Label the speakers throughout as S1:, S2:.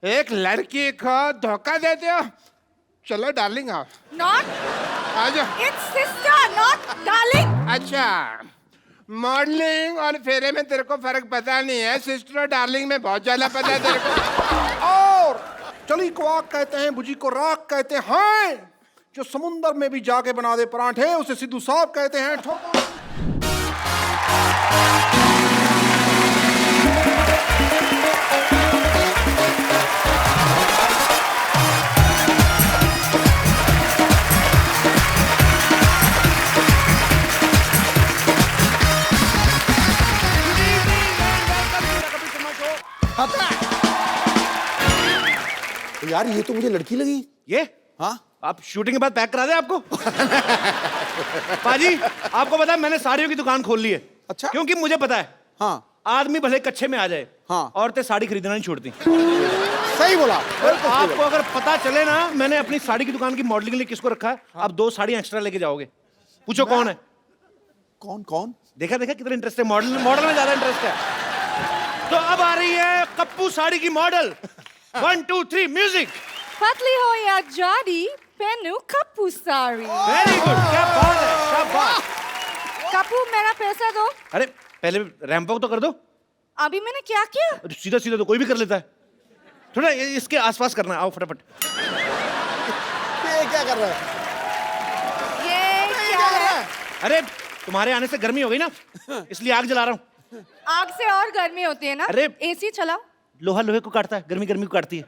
S1: एक लड़की को धोखा देते हो। चलो डार्लिंग आओ।
S2: Not.
S1: आ जाओ।
S2: It's sister, not darling.
S1: अच्छा, मॉडलिंग और फेरे में तेरे को फर्क पता नहीं है, सिस्टर और डार्लिंग में बहुत ज्यादा पता है तेरे को।
S3: और चली को आग कहते हैं, बुझी को राख कहते हैं, जो समुंदर में भी जाके बना दे परांठे उसे सिद्धू साहब कहते हैं। ठोको।
S4: यार ये तो मुझे लड़की लगी।
S5: ये
S4: हाँ
S5: आप शूटिंग के बाद पैक करा दे आपको। पाजी आपको पता है मैंने साड़ियों की दुकान खोल ली है।
S4: अच्छा।
S5: क्योंकि मुझे पता है
S4: हाँ
S5: आदमी भले कच्चे में आ जाए,
S4: हाँ
S5: औरतें साड़ी खरीदना नहीं छोड़ती।
S4: सही बोला।
S5: आपको अगर पता चले ना मैंने अपनी साड़ी की दुकान की मॉडलिंग के लिए किसको रखा है, आप 2 साड़ी एक्स्ट्रा लेके जाओगे। पूछो कौन है।
S4: कौन कौन?
S5: देखा देखा कितना इंटरेस्ट है, मॉडल मॉडल में ज्यादा इंटरेस्ट है। तो अब आ रही है कप्पू साड़ी की मॉडल। 1 2 3 म्यूजिक।
S2: पतली हो या जाड़ी, पहनू कप्पू साड़ी।
S5: वेरी गुड, क्या बात है, क्या बात।
S2: कप्पू मेरा पैसा दो।
S5: अरे पहले रैंप वॉक तो कर दो।
S2: अभी मैंने क्या किया?
S5: सीधा सीधा तो कोई भी कर लेता है, थोड़ा इसके आसपास करना है। आओ फटाफट।
S4: ये क्या कर रहा है?
S2: ये क्या है?
S5: अरे तुम्हारे आने से गर्मी हो गई ना, इसलिए आग जला रहा हूँ।
S2: आग से और गर्मी होती है ना।
S5: अरे
S2: एसी चलाओ।
S5: लोहा लोहे को काटता है, गर्मी गर्मी को काटती है।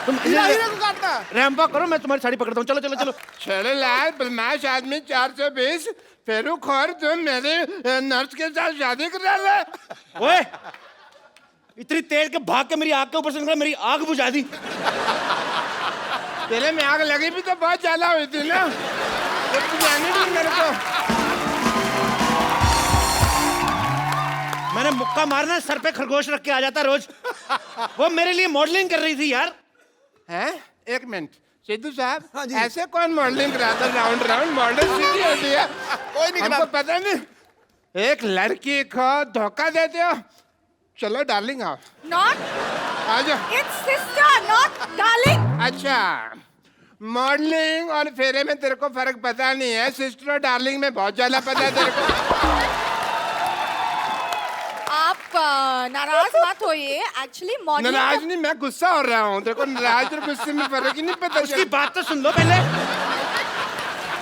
S5: तुम
S4: को काटता है।
S5: रैंप वॉक करो, मैं तुम्हारी साड़ी पकड़ता हूँ। चलो चलो चलो।
S1: चलो लाल बदमाश आदमी 420 फेरू खोर, तुम मेरे नर्स के साथ शादी करा ले।
S5: ओए इतनी तेज के भाग के मेरी आग के ऊपर से निकला, मेरी आग बुझा दी।
S1: तेरे में आग लगी भी तो बहुत ज्यादा हुई थी ना, तो जाने दी मेरे को।
S5: मैंने मुक्का मारना सर पे खरगोश रख के आ जाता रोज। वो मेरे लिए मॉडलिंग कर रही थी यार।
S1: हैं? एक मिनट सिद्धू साहब,
S4: हाँ जी।
S1: ऐसे कौन मॉडलिंग कराता है? राउंड राउंड मॉडल सीधी होती है।
S4: कोई नहीं
S1: हमको पता नहीं। एक लड़की को धोखा देते हो। चलो डार्लिंग आओ।
S2: Not.
S1: आ जाओ।
S2: It's sister, not darling.
S1: अच्छा, मॉडलिंग और फेरे में तेरे को फर्क पता नहीं है, सिस्टर और डार्लिंग में बहुत ज्यादा पता है तेरे को।
S2: आप नाराज मत होइए। एक्चुअली मॉडलिंग
S1: नाराज नहीं, मैं गुस्सा हो रहा हूँ। तेरे को नाराज और गुस्से में फर्क ही नहीं पता।
S5: उसकी बात तो सुन लो पहले।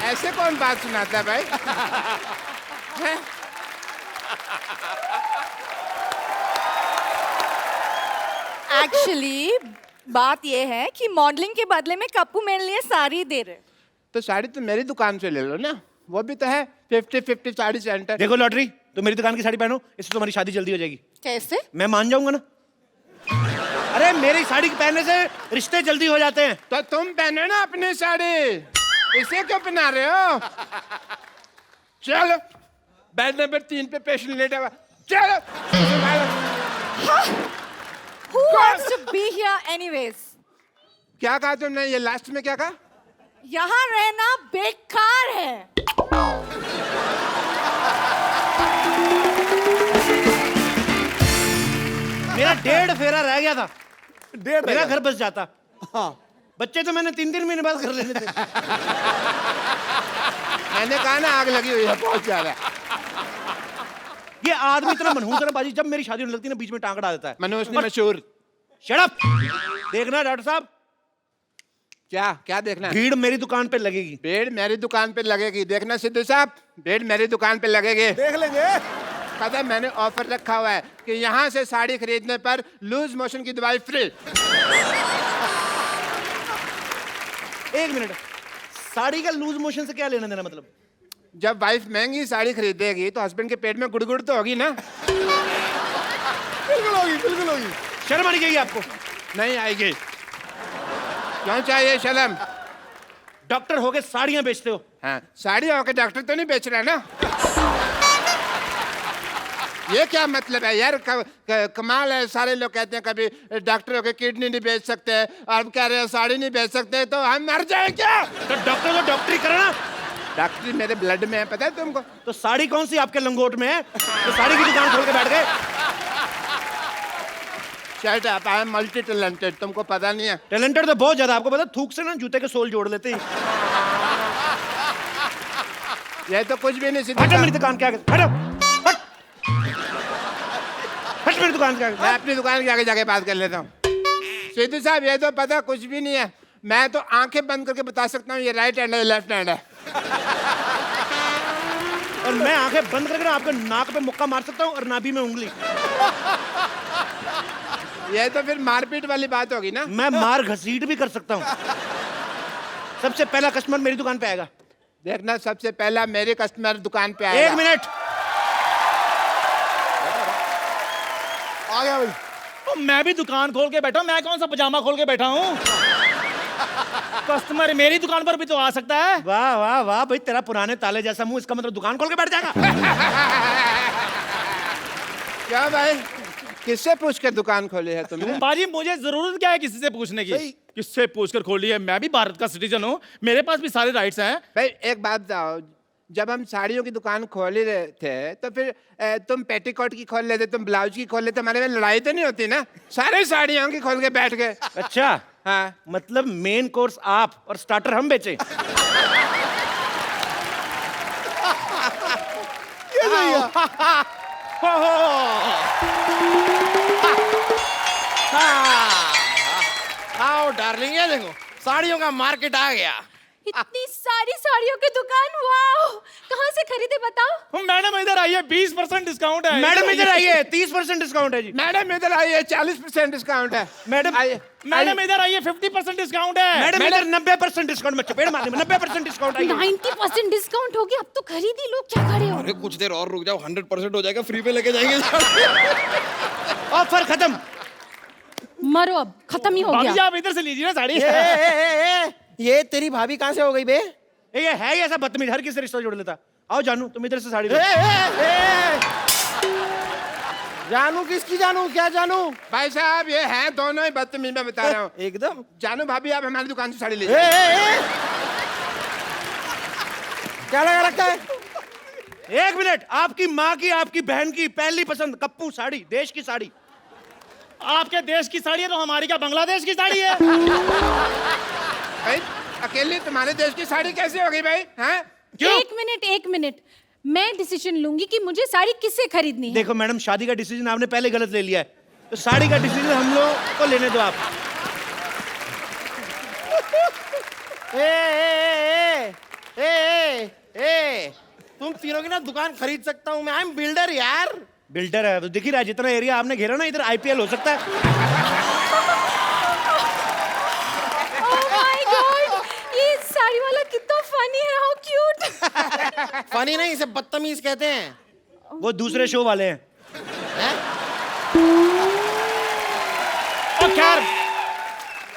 S1: ऐसे कौन बात सुनाता है भाई? हैं?
S2: एक्चुअली बात ये है कि मॉडलिंग के बदले में कप्पू मेरे लिए साड़ी दे रहे।
S1: तो साड़ी तो मेरी दुकान से ले लो ना, वो भी तो है 50-50 साड़ी सेंटर।
S5: देखो लॉटरी, तो मेरी दुकान की साड़ी पहनो, इससे तुम्हारी शादी जल्दी हो जाएगी।
S2: कैसे?
S5: मैं मान जाऊंगा ना। अरे मेरी साड़ी के पहनने से रिश्ते जल्दी हो जाते हैं।
S1: तो तुम पहनो ना अपनी साड़ी, इसे क्यों पहना रहे हो? चलो बेड नंबर 3 पे पेशेंट लेटा हुआ। चलो।
S2: Who wants to be here anyways?
S1: क्या कहा तुमने? ये लास्ट में क्या कहा?
S2: यहाँ रहना बेकार है।
S5: मेरा 1.5 फेरा रह गया था,
S4: 1.5
S5: मेरा घर बस जाता।
S4: हाँ
S5: बच्चे तो मैंने 3-3 महीने बाद कर लेने थे।
S1: मैंने कहा ना आग लगी हुई है बहुत ज्यादा।
S5: ये आदमी इतना मनहूस है ना बाजी, जब मेरी शादी होने लगती है ना बीच में टांग अड़ा देता है।
S1: मनोज ने मशहूर।
S5: Shut up. देखना डॉक्टर साहब,
S1: क्या क्या देखना है?
S5: भीड़ मेरी दुकान पे लगेगी।
S1: भीड़ मेरी दुकान पे लगेगी। देखना सिद्धू साहब, भीड़ मेरी दुकान पे लगेगी।
S4: देख लेंगे।
S1: पता है मैंने ऑफर रखा हुआ है कि यहाँ से साड़ी खरीदने पर लूज मोशन की दवाई फ्री।
S5: एक मिनट, साड़ी का लूज मोशन से क्या लेना देना? मतलब
S1: जब वाइफ महंगी साड़ी खरीदेगी तो हस्बैंड के पेट में गुड़गुड़ तो होगी ना।
S4: बिल्कुल होगी, बिल्कुल होगी।
S5: शर्म आनी चाहिए आपको।
S1: नहीं आएगी। क्यों चाहिए शर्म?
S5: डॉक्टर होके साड़ियां बेचते हो।
S1: हाँ, साड़ी होकर डॉक्टर तो नहीं बेच रहा ना। ये क्या मतलब है यार? कमाल है। सारे लोग कहते हैं कभी डॉक्टर होकर किडनी नहीं बेच सकते, और कह रहे हैं साड़ी नहीं बेच सकते, तो हम मर जाए क्या?
S5: तो डॉक्टर तो डॉक्टरी करना।
S1: डॉक्टरी मेरे ब्लड में है, पता है तुमको?
S5: तो साड़ी कौन सी आपके लंगोट में है तो साड़ी की दुकान खोल के बैठ गए?
S1: Shut up, I am multi talented, तुमको पता नहीं है?
S5: टैलेंटेड तो बहुत ज्यादा, आपको पता थूक से ना जूते के सोल जोड़ लेते हैं।
S1: ये तो कुछ भी नहीं।
S5: हटो मेरी दुकान के आगे, हटो, हट, हट मेरी दुकान के आगे।
S1: मैं अपनी दुकान के आगे जाके बात कर लेता हूँ। सिद्धू साहब ये तो पता कुछ भी नहीं है, मैं तो आंखें बंद करके बता सकता हूँ ये राइट हैंड है लेफ्ट हैंड है।
S5: और मैं आंखें बंद करके ना आपके नाक पे मुक्का मार सकता हूँ और नाभि में उंगली।
S1: ये तो फिर मारपीट वाली बात होगी ना।
S5: मैं मार घसीट भी कर सकता हूँ। सबसे पहला कस्टमर मेरी दुकान पे आएगा।
S1: देखना, सबसे पहला मेरे कस्टमर दुकान पे आएगा।
S5: 1 मिनट।
S4: आ गया भाई।
S6: तो मैं भी दुकान खोल के बैठा हूँ, मैं कौन सा पजामा खोल के बैठा हूँ? कस्टमर मेरी दुकान पर भी तो आ सकता है।
S5: वाह वाह वाह भाई, तेरा पुराने ताले जैसा मुंह, इसका मतलब दुकान खोल के बैठ जाएगा।
S1: क्या भाई, किससे पूछ के दुकान खोली है तुमने?
S6: बाजी मुझे जरूरत क्या है किसी से पूछने की? किससे पूछकर खोली है? मैं भी भारत का सिटीजन हूँ, मेरे पास भी सारे राइट्स हैं।
S1: भाई एक बात बताओ, जब हम साड़ियों की दुकान खोल ही रहे थे तो फिर तुम पेटीकोट की खोल लेते, तुम ब्लाउज की खोल लेते, हमारे में लड़ाई तो नहीं होती ना? सारे साड़ियों की खोल के बैठ गए।
S5: अच्छा,
S1: हाँ,
S5: मतलब मेन कोर्स आप और स्टार्टर हम बेचे।
S4: ये सही है।
S7: आओ डार्लिंग, ये देखो साड़ियों का मार्केट आ गया।
S2: इतनी सारी साड़ियों की दुकान, वाओ! कहाँ से खरीदे बताओ?
S6: मैडम इधर आइए, 20% डिस्काउंट है।
S5: मैडम इधर आइए, 30% डिस्काउंट है जी।
S1: मैडम इधर आइए, 40% डिस्काउंट है।
S5: मैडम
S1: आइए।
S6: मैडम इधर आइए, 50% डिस्काउंट है।
S5: मैडम इधर 90% डिस्काउंट में चपेट मारने में 90% डिस्काउंट आइए।
S2: 90% डिस्काउंट हो गया, अब तो खरीद ही लो, क्या खड़े हो?
S7: अरे कुछ देर और रुक जाओ, 100% हो जाएगा, फ्री पे लेके जाएंगे।
S5: ऑफर खत्म।
S2: मरो, अब खत्म ही हो
S6: भाभी जी
S2: गया।
S6: आप इधर से लीजिए ना साड़ी।
S7: ये तेरी भाभी कहाँ से हो गई बे?
S5: ये है ही ऐसा बदतमीज, हर किसी से रिश्ता जोड़ लेता। आओ जानू, तुम इधर से साड़ी लो।
S7: जानू किसकी जानू? क्या जानू?
S1: भाई साहब ये हैं दोनों ही बदतमीज, मैं बता रहा हूँ।
S7: एकदम।
S1: जानू भाभी, आप हमारी दुकान से साड़ी लीजिए।
S7: क्या लगा रखा है?
S5: 1 मिनट, आपकी माँ की, आपकी बहन की पहली पसंद कप्पू साड़ी, देश की साड़ी।
S6: आपके देश की साड़ी है तो हमारी क्या बांग्लादेश की साड़ी है?
S1: भाई अकेले तुम्हारे देश की साड़ी कैसे होगी भाई? हैं?
S2: एक मिनट, मैं डिसीजन लूंगी कि मुझे साड़ी किससे खरीदनी है।
S5: देखो मैडम, शादी का डिसीजन आपने पहले गलत ले लिया है, तो साड़ी का डिसीजन हम लोग को लेने दो आप।
S7: तुम तीनों की ना दुकान खरीद सकता हूँ मैं। आई एम बिल्डर यार।
S5: बिल्डर है तो दिख ही रहा है, जितना एरिया आपने घेरा ना, इधर आईपीएल हो सकता है।
S2: Oh my God! ये साड़ी वाला कितना फनी है, हाउ क्यूट।
S7: फनी नहीं, इसे बदतमीज कहते हैं।
S5: वो दूसरे शो वाले हैं।
S6: और खैर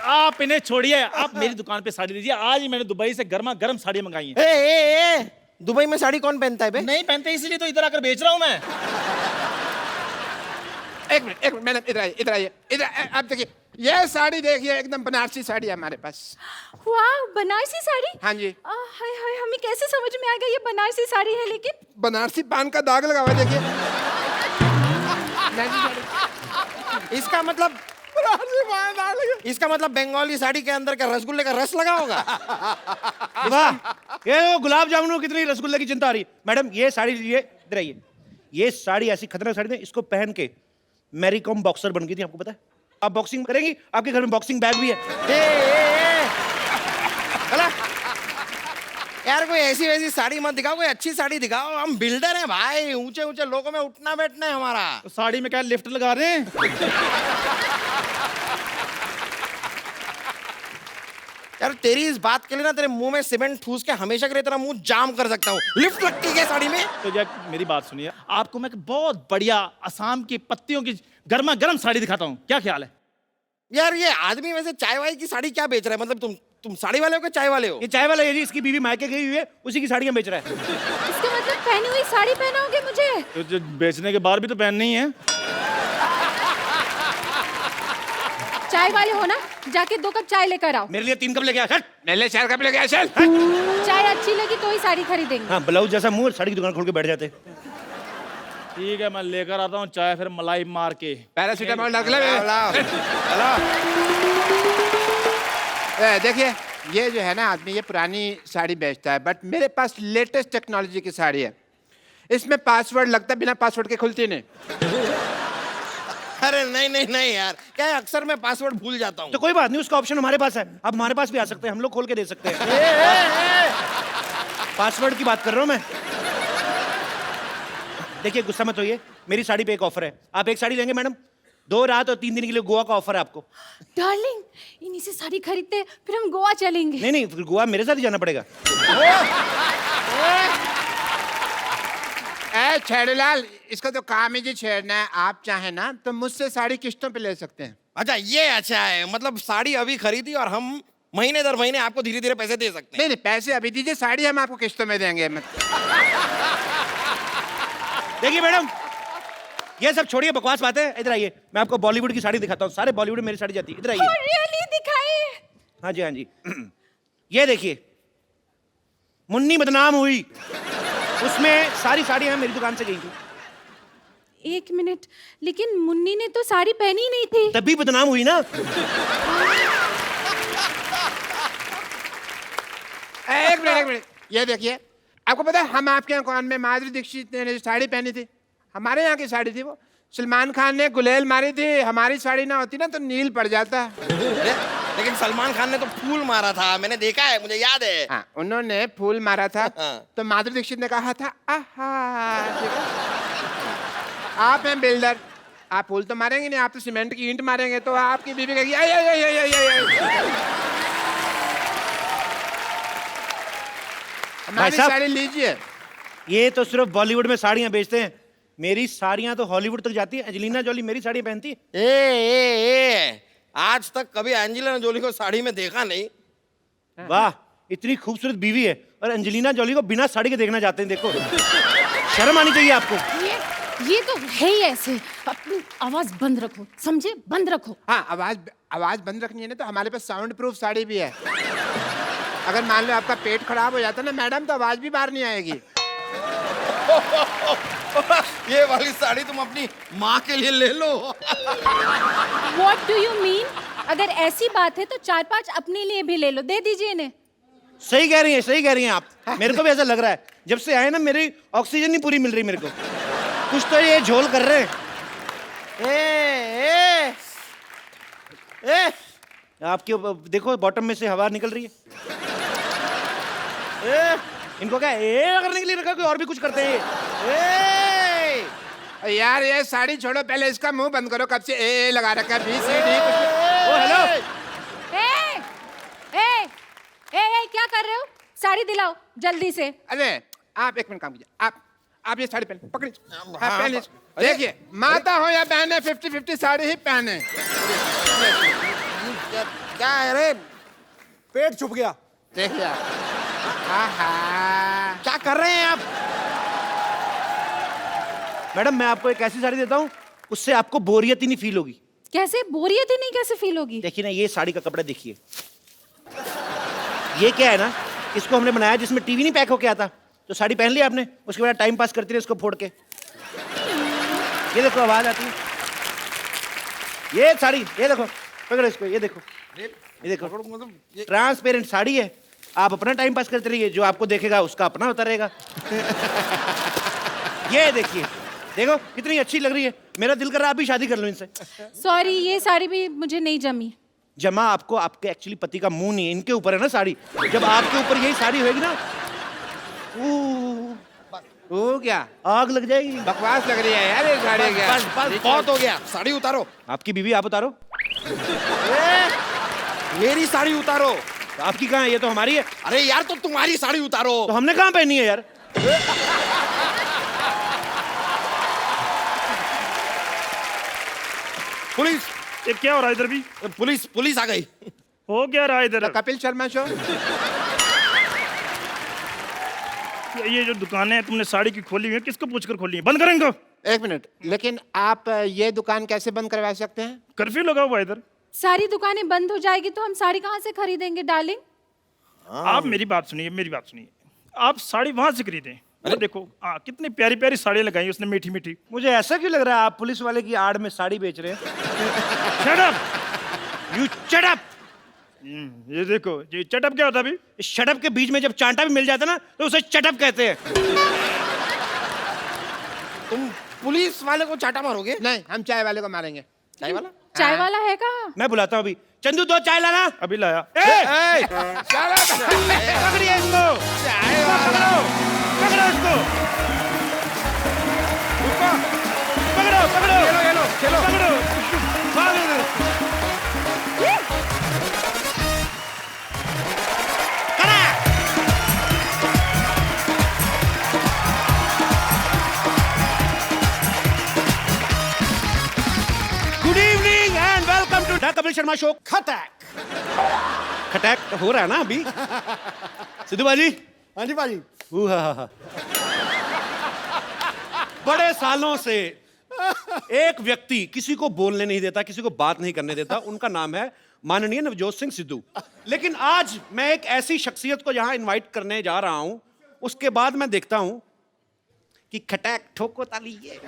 S6: आप इन्हें छोड़िए, आप मेरी दुकान पे साड़ी लीजिए। आज ही मैंने दुबई से गर्मा गर्म साड़ी मंगाई है।
S7: दुबई में साड़ी कौन पहनता है बे?
S6: नहीं पहनते इसीलिए तो इधर आकर बेच रहा हूँ मैं।
S1: एक मिनट मैडम, इधर आइए, इधर आइए, इधर। आप देखिए, ये साड़ी देखिए, एकदम बनारसी साड़ी है हमारे पास।
S2: वाह, बनारसी साड़ी।
S1: हाँ जी।
S2: हाय हाय, हमें कैसे समझ में आ गया ये बनारसी साड़ी है? लेकिन
S1: बनारसी पान का दाग लगा हुआ है, देखिए।
S7: इसका मतलब बंगाली साड़ी के अंदर का रसगुल्ले का रस लगा होगा।
S5: वाह, ये वो गुलाब जामुन कितनी रसगुल्ले की चिंता आ रही है। मैडम ये साड़ी लीजिए, इधर आइए। ये साड़ी ऐसी खतरनाक साड़ी है, इसको पहन के मैरी कॉम बॉक्सर बन गई थी, आपको पता है? आप बॉक्सिंग करेंगी, आपके घर में बॉक्सिंग बैग भी है।
S7: चला यार, कोई ऐसी वैसी साड़ी मत दिखाओ, कोई अच्छी साड़ी दिखाओ। हम बिल्डर हैं भाई, ऊंचे ऊंचे लोगों में उठना बैठना है हमारा।
S6: तो साड़ी में क्या लिफ्ट लगा रहे हैं?
S7: यार तेरी इस बात के लिए ना तेरे मुंह में सीमेंट ठूस के हमेशा के लिए तेरा मुंह जाम कर सकता हूँ। लिफ्ट लगती है साड़ी में?
S6: तो जब मेरी बात सुनिए, आपको मैं एक बहुत बढ़िया असम की पत्तियों की गर्मा गर्म साड़ी दिखाता हूँ, क्या ख्याल है?
S7: यार ये आदमी वैसे चाय वाय की साड़ी क्या बेच रहा है? मतलब तुम साड़ी वाले हो कि चाय वाले हो?
S5: ये चाय वाला है जी, इसकी बीवी मायके गई हुई है, उसी की साड़ियां बेच रहा है।
S2: इसका मतलब पहनी हुई साड़ी पहनाओगे मुझे?
S6: तो जो बेचने के बाद भी तो पहननी है।
S2: चाय वाले हो ना, जाके 2 कप चाय लेकर आओ।
S5: मेरे लिए 3 कप लेके आ। चल।
S1: मेरे लिए 4 कप लेके आ, चल।
S2: चाय अच्छी लगी तो ही साड़ी खरीदेंगे।
S5: हाँ, ब्लाउज जैसा मुंह, साड़ी की दुकान खोल के बैठ जाते।
S6: ठीक है, मैं लेकर आता हूँ चाय, फिर मलाई मार के।
S1: पैरासीटामोल रख ले।
S7: लाओ,
S1: देखिए, ये जो है ना आदमी, ये पुरानी साड़ी बेचता है, बट मेरे पास लेटेस्ट टेक्नोलॉजी की साड़ी है। इसमें पासवर्ड लगता है, बिना पासवर्ड के खुलती नहीं।
S7: अरे नहीं नहीं नहीं यार, क्या है, अक्सर मैं पासवर्ड भूल जाता हूँ।
S5: तो कोई बात नहीं, उसका ऑप्शन हमारे पास है। अब हमारे पास भी आ सकते हैं, हम लोग खोल के दे सकते हैं। पासवर्ड की बात कर रहा हूँ मैं। देखिए, गुस्सा मत होइए, मेरी साड़ी पे एक ऑफर है। आप एक साड़ी लेंगे मैडम, 2 रात और 3 दिन के लिए गोवा का ऑफर है आपको।
S2: डार्लिंग, इन्हीं से साड़ी खरीदते हैं, फिर हम गोवा चलेंगे।
S5: नहीं नहीं, फिर गोवा मेरे साथ ही जाना पड़ेगा।
S1: ए छेड़ूलाल, इसका तो काम ही जी छेड़ना है। आप चाहे ना तो मुझसे साड़ी किस्तों पे ले सकते हैं।
S7: अच्छा, ये अच्छा है, मतलब साड़ी अभी खरीदी और हम महीने दर महीने आपको धीरे धीरे पैसे दे सकते हैं।
S1: नहीं नहीं, पैसे अभी दीजिए, साड़ी हम आपको किस्तों में देंगे।
S5: देखिए मैडम, ये सब छोड़िए, बकवास बातें। इधर आइए, मैं आपको बॉलीवुड की साड़ी दिखाता हूँ। सारे बॉलीवुड में मेरी साड़ी जाती है। इधर आइए।
S2: Oh, really? दिखाइए।
S5: हाँ जी, हाँ जी। ये देखिए, मुन्नी बदनाम हुई, उसमें सारी साड़ियां मेरी दुकान से गई थी।
S2: 1 मिनट, लेकिन मुन्नी ने तो साड़ी पहनी ही नहीं थी।
S5: तभी बदनाम हुई ना।
S1: एक मिनट, ये देखिए, आपको पता है हम आपके यहाँ कौन में माधुरी दीक्षित ने जो साड़ी पहनी थी, हमारे यहाँ की साड़ी थी वो। सलमान खान ने गुलेल मारी थी, हमारी साड़ी ना होती ना तो नील पड़ जाता।
S7: लेकिन सलमान खान ने तो फूल मारा था, मैंने देखा है, मुझे याद है।
S1: हाँ, उन्होंने फूल मारा था
S7: हाँ।
S1: तो माधुरी दीक्षित ने कहा था आहा। ठीक है? आप हैं बिल्डर, आप फूल तो मारेंगे नहीं, आप तो सीमेंट की ईंट मारेंगे, तो आपकी बीवी कहेगी आई आई आई आई आई आई। हमारी
S5: साहब।
S1: साड़ी लीजिए।
S5: ये तो सिर्फ बॉलीवुड में साड़ियां बेचते हैं, मेरी साड़ियां तो हॉलीवुड तक जाती है। एंजेलिना जोली मेरी साड़ी पहनती है।
S7: ए, आज तक कभी एंजेलिना जोली को साड़ी में देखा नहीं।
S5: वाह, इतनी खूबसूरत बीवी है और एंजेलिना जोली को बिना साड़ी के देखना चाहते हैं। देखो, शर्म आनी चाहिए आपको।
S2: ये तो है ही ऐसे। अपनी आवाज बंद रखो, समझे? बंद रखो।
S1: हाँ, आवाज बंद रखनी है ना, तो हमारे पास साउंड प्रूफ साड़ी भी है। अगर मान लो आपका पेट खराब हो जाता ना मैडम, तो आवाज भी बाहर नहीं आएगी।
S7: ये वाली साड़ी तुम अपनी माँ के लिए ले लो।
S2: What do you mean? अगर ऐसी बात है तो 4-5 अपने लिए भी ले लो, दे दीजिए इन्हें।
S5: सही कह रही हैं, सही कह रही हैं आप। मेरे को भी ऐसा लग रहा है, जब से आए ना मेरी ऑक्सीजन नहीं पूरी मिल रही मेरे को। कुछ तो ये झोल कर रहे हैं। आपके देखो, बॉटम में से हवा निकल रही है। इनको क्या करने के लिए रखा, कोई और भी कुछ करते हैं।
S1: यार ये साड़ी छोड़ो, पहले इसका मुंह बंद करो। कब से ए लगा रखा है, BCD कुछ।
S5: ओ हेलो,
S2: ए, क्या कर रहे हो? साड़ी दिलाओ जल्दी से।
S1: अरे आप एक मिनट काम कीजिए, आप ये साड़ी पहन पकड़िए। हाँ, पहन लीजिए। देखिए, माता हो या बहने, 50-50 साड़ी ही पहने।
S7: क्या है रे,
S4: पेट छुप गया।
S1: देखिए आहा।
S7: क्या कर रहे हैं आप?
S5: मैडम मैं आपको एक ऐसी साड़ी देता हूँ, उससे आपको बोरियत ही नहीं फील होगी।
S2: कैसे बोरियत ही नहीं कैसे फील होगी?
S5: देखिए ना, ये साड़ी का कपड़ा देखिए। ये क्या है ना, इसको हमने बनाया जिसमें टीवी नहीं पैक होके आता। तो साड़ी पहन ली आपने, उसके बाद टाइम पास करती रही इसको फोड़ के। ये देखो आवाज आती है। ये साड़ी, ये देखो, पकड़ो इसको, ये देखो, ये देखो, ट्रांसपेरेंट साड़ी है। आप अपना टाइम पास करते रहिए, जो आपको देखेगा उसका अपना होता रहेगा। ये देखिए, देखो कितनी अच्छी लग रही है। मेरा दिल कर रहा है आप भी शादी कर लो इनसे।
S2: सॉरी, ये साड़ी भी मुझे नहीं जमी।
S5: जमा आपको आपके एक्चुअली पति का मुंह नहीं है, इनके ऊपर है ना साड़ी। जब आपके ऊपर यही साड़ी होगी ना,
S1: वो क्या
S5: आग लग जाएगी।
S1: बकवास लग रही है यार ये साड़ी। क्या
S7: बस बस बहुत हो गया, साड़ी उतारो।
S5: आपकी बीवी आप उतारो।
S7: मेरी साड़ी उतारो।
S5: तो आपकी कहाँ है? ये तो हमारी है।
S7: अरे यार, तो तुम्हारी साड़ी उतारो।
S5: तो हमने कहाँ पहनी है यार?
S7: पुलिस,
S6: ये क्या हो रहा है इधर भी?
S7: पुलिस पुलिस आ गई।
S6: हो क्या रहा है इधर?
S1: कपिल शर्मा शो।
S6: ये जो दुकानें हैं तुमने साड़ी की खोली हुई है, किसको पूछकर खोली है? बंद करें इनको।
S1: एक मिनट, लेकिन आप ये दुकान कैसे बंद करवा सकते हैं?
S6: कर्फ्यू लगा हुआ है इधर।
S2: सारी दुकानें बंद हो जाएगी तो हम साड़ी कहाँ से खरीदेंगे डार्लिंग?
S6: आप मेरी बात सुनिए, मेरी बात सुनिए। आप साड़ी वहां से खरीदें, अरे देखो कितनी प्यारी प्यारी साड़ियाँ लगाई उसने, मीठी मीठी।
S5: मुझे ऐसा क्यों लग रहा है आप पुलिस वाले की आड़ में साड़ी बेच रहे हैं?
S6: Shut up! You shut up! ये देखो, ये चटअप क्या होता है अभी?
S5: इस शटअप के बीच में जब चांटा भी मिल जाता है ना तो उसे चटअप कहते हैं।
S7: तुम पुलिस वाले को चाटा मारोगे?
S1: नहीं, हम चाय वाले को मारेंगे।
S7: चाय वाला?
S2: चाय वाला है कहाँ?
S5: मैं बुलाता हूँ अभी। चंदू 2 चाय लाना।
S6: अभी लाया।
S5: पकड़िए इसको, पकड़ो इसको, पकड़ो पकड़ो, चलो पकड़ो, भागो इधर। खड़ा। Good evening and welcome to the Kapil Sharma show. खटैक हो रहा है ना अभी? सिद्धू बाजी।
S4: हाँ जी भाजी।
S5: बड़े सालों से एक व्यक्ति किसी को बोलने नहीं देता, किसी को बात नहीं करने देता, उनका नाम है माननीय नवजोत सिंह सिद्धू। लेकिन आज मैं एक ऐसी शख्सियत को यहां इनवाइट करने जा रहा हूं, उसके बाद मैं देखता हूं कि खटैक ठोको ताली ये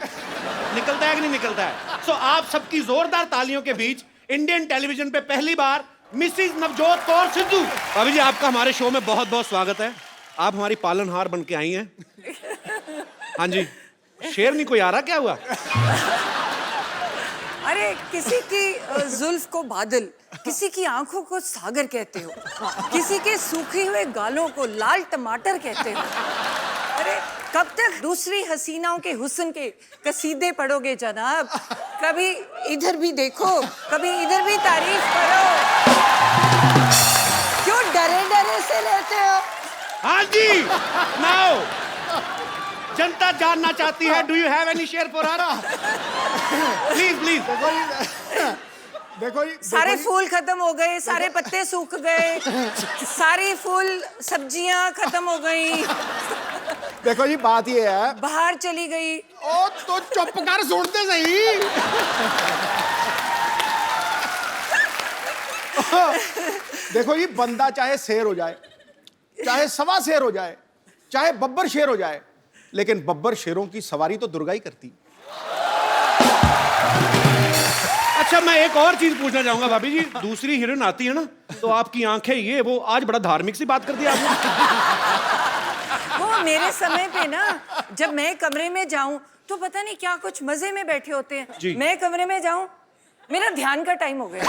S5: निकलता है कि नहीं निकलता है। सो आप सबकी जोरदार तालियों के बीच इंडियन टेलीविजन पे पहली बार मिसिज नवजोत कौर सिद्धू। भाभी जी, आपका हमारे शो में बहुत बहुत स्वागत है। आप हमारी पालनहार बन के आई हैं। हाँ जी, शेर नहीं कोई आ रहा, क्या हुआ?
S8: अरे किसी की जुल्फ को बादल, किसी की आंखों को सागर कहते हो, किसी के सूखे हुए गालों को लाल टमाटर कहते हो। अरे कब तक दूसरी हसीनाओं के हुस्न के कसीदे पढ़ोगे जनाब? कभी इधर भी देखो, कभी इधर भी तारीफ करो। क्यों डरे डरे से रहते हो?
S5: हाँ जी, नाउ जनता जानना चाहती है, do you have any share for us? Please please.
S4: देखो जी,
S8: सारे फूल खत्म हो गए, सारे पत्ते सूख गए, सारी फूल सब्जियां खत्म हो गई,
S4: देखो जी बात ये है।
S8: बाहर चली गई।
S4: ओ तो चुप कर, सुनते सही। देखो जी, बंदा चाहे शेर हो जाए, चाहे सवा शेर हो जाए, चाहे बब्बर शेर हो जाए, लेकिन बब्बर शेरों की सवारी तो दुर्गा ही करती।
S5: अच्छा, मैं एक और चीज पूछना चाहूंगा भाभी जी। दूसरी हीरोइन आती है ना तो आपकी आंखें ये वो, आज बड़ा धार्मिक सी बात कर दी आपने।
S8: वो मेरे समय पे ना, जब मैं कमरे में जाऊं तो पता नहीं क्या कुछ मजे में बैठे होते हैं।
S5: जी।
S8: मैं कमरे में जाऊं, मेरा ध्यान का टाइम हो गया।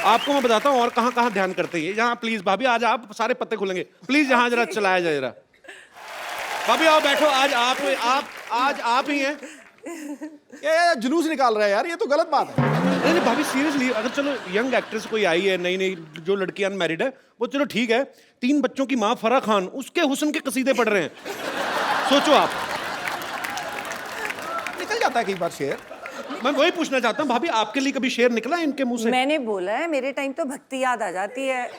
S5: आपको मैं बताता हूँ और कहाँ कहाँ ध्यान करते हैं। यहाँ प्लीज भाभी, आज आप सारे पत्ते खुलेंगे, प्लीज यहाँ जरा चलाया जाए जरा। भाभी आओ बैठो, आज आप ही हैं।
S4: ये जुलूस निकाल रहा है यार, ये तो गलत बात है।
S5: नहीं नहीं भाभी, सीरियसली, अगर चलो यंग एक्ट्रेस कोई आई है, नई नई जो लड़की अनमैरिड है, वो चलो ठीक है। 3 बच्चों की माँ फराह खान, उसके हुस्न के कसीदे पढ़ रहे हैं। सोचो आप,
S4: निकल जाता है कई बार शेर।
S5: मैं वही पूछना चाहता हूँ भाभी, आपके लिए कभी शेर निकला है इनके मुंह से?
S8: मैंने बोला है, मेरे टाइम तो भक्ति याद आ जाती है।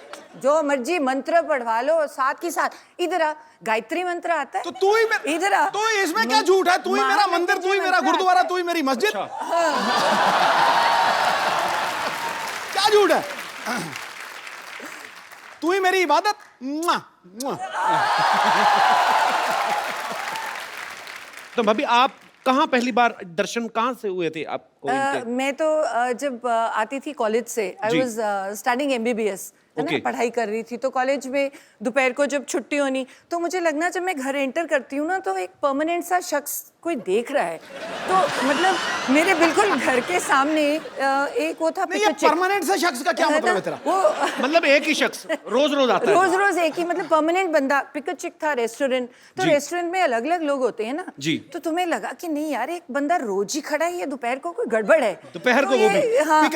S8: जो मर्जी मंत्र पढ़वा लो, साथ ही साथ इधर आ, गायत्री मंत्र आता है।
S4: तो तू ही
S8: इधर आ।
S4: तो इसमें क्या झूठ है? तू ही मेरा मंदिर, तू ही मेरा गुरुद्वारा, तू ही मेरी मस्जिद। क्या झूठ है? तू ही मेरी इबादत। मुआ, मुआ।
S5: तो भाभी, आप कहाँ पहली बार दर्शन कहाँ से हुए थे आपको इनके?
S8: मैं तो जब आती थी कॉलेज से, आई वाज स्टडिंग MBBS, है ना, पढ़ाई कर रही थी। तो कॉलेज में दोपहर को जब छुट्टी होनी तो मुझे लगना, जब मैं घर एंटर करती हूँ ना तो एक परमानेंट सा शख्स कोई देख रहा है। तो मतलब मेरे बिल्कुल घर के सामने एक वो था।
S4: ये परमानेंट से शख्स का क्या मतलब है तेरा?
S8: वो
S5: मतलब एक ही शख्स रोज रोज आता है?
S8: रोज रोज एक ही, मतलब परमानेंट बंदा। पिक चिक था रेस्टोरेंट, तो रेस्टोरेंट में अलग अलग लोग होते हैं ना
S5: जी।
S8: तो तुम्हें लगा कि नहीं यार, एक बंदा रोज ही खड़ा है, ये दोपहर को कोई गड़बड़ है।
S5: दोपहर को
S8: तो
S5: वो भी?
S8: ये- हाँ।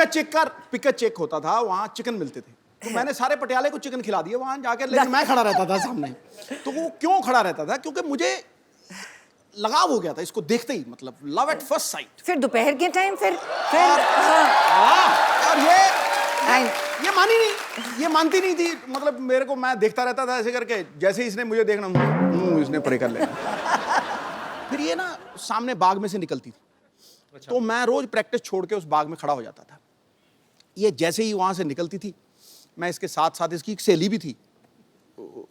S4: पिक चेक होता था, वहाँ चिकन मिलते थे, तो मैंने सारे पटियाले को चिकन खिला दिया वहां जाकर, लेकिन मैं खड़ा रहता था सामने। तो वो क्यों खड़ा रहता था? क्योंकि मुझे लगाव हो गया था इसको देखते ही, मतलब लव एट फर्स्ट साइट।
S8: फिर दोपहर के टाइम फिर हाँ।
S4: और ये मानी नहीं, ये मानती नहीं थी। मतलब मेरे को, मैं देखता रहता था ऐसे करके, जैसे ही इसने मुझे देखना, इसने परे कर लिया। फिर ये ना सामने बाग में से निकलती थी। अच्छा। तो मैं रोज प्रैक्टिस छोड़ के उस बाग में खड़ा हो जाता था। ये जैसे ही वहां से निकलती थी, मैं इसके साथ साथ, इसकी एक सहेली भी थी,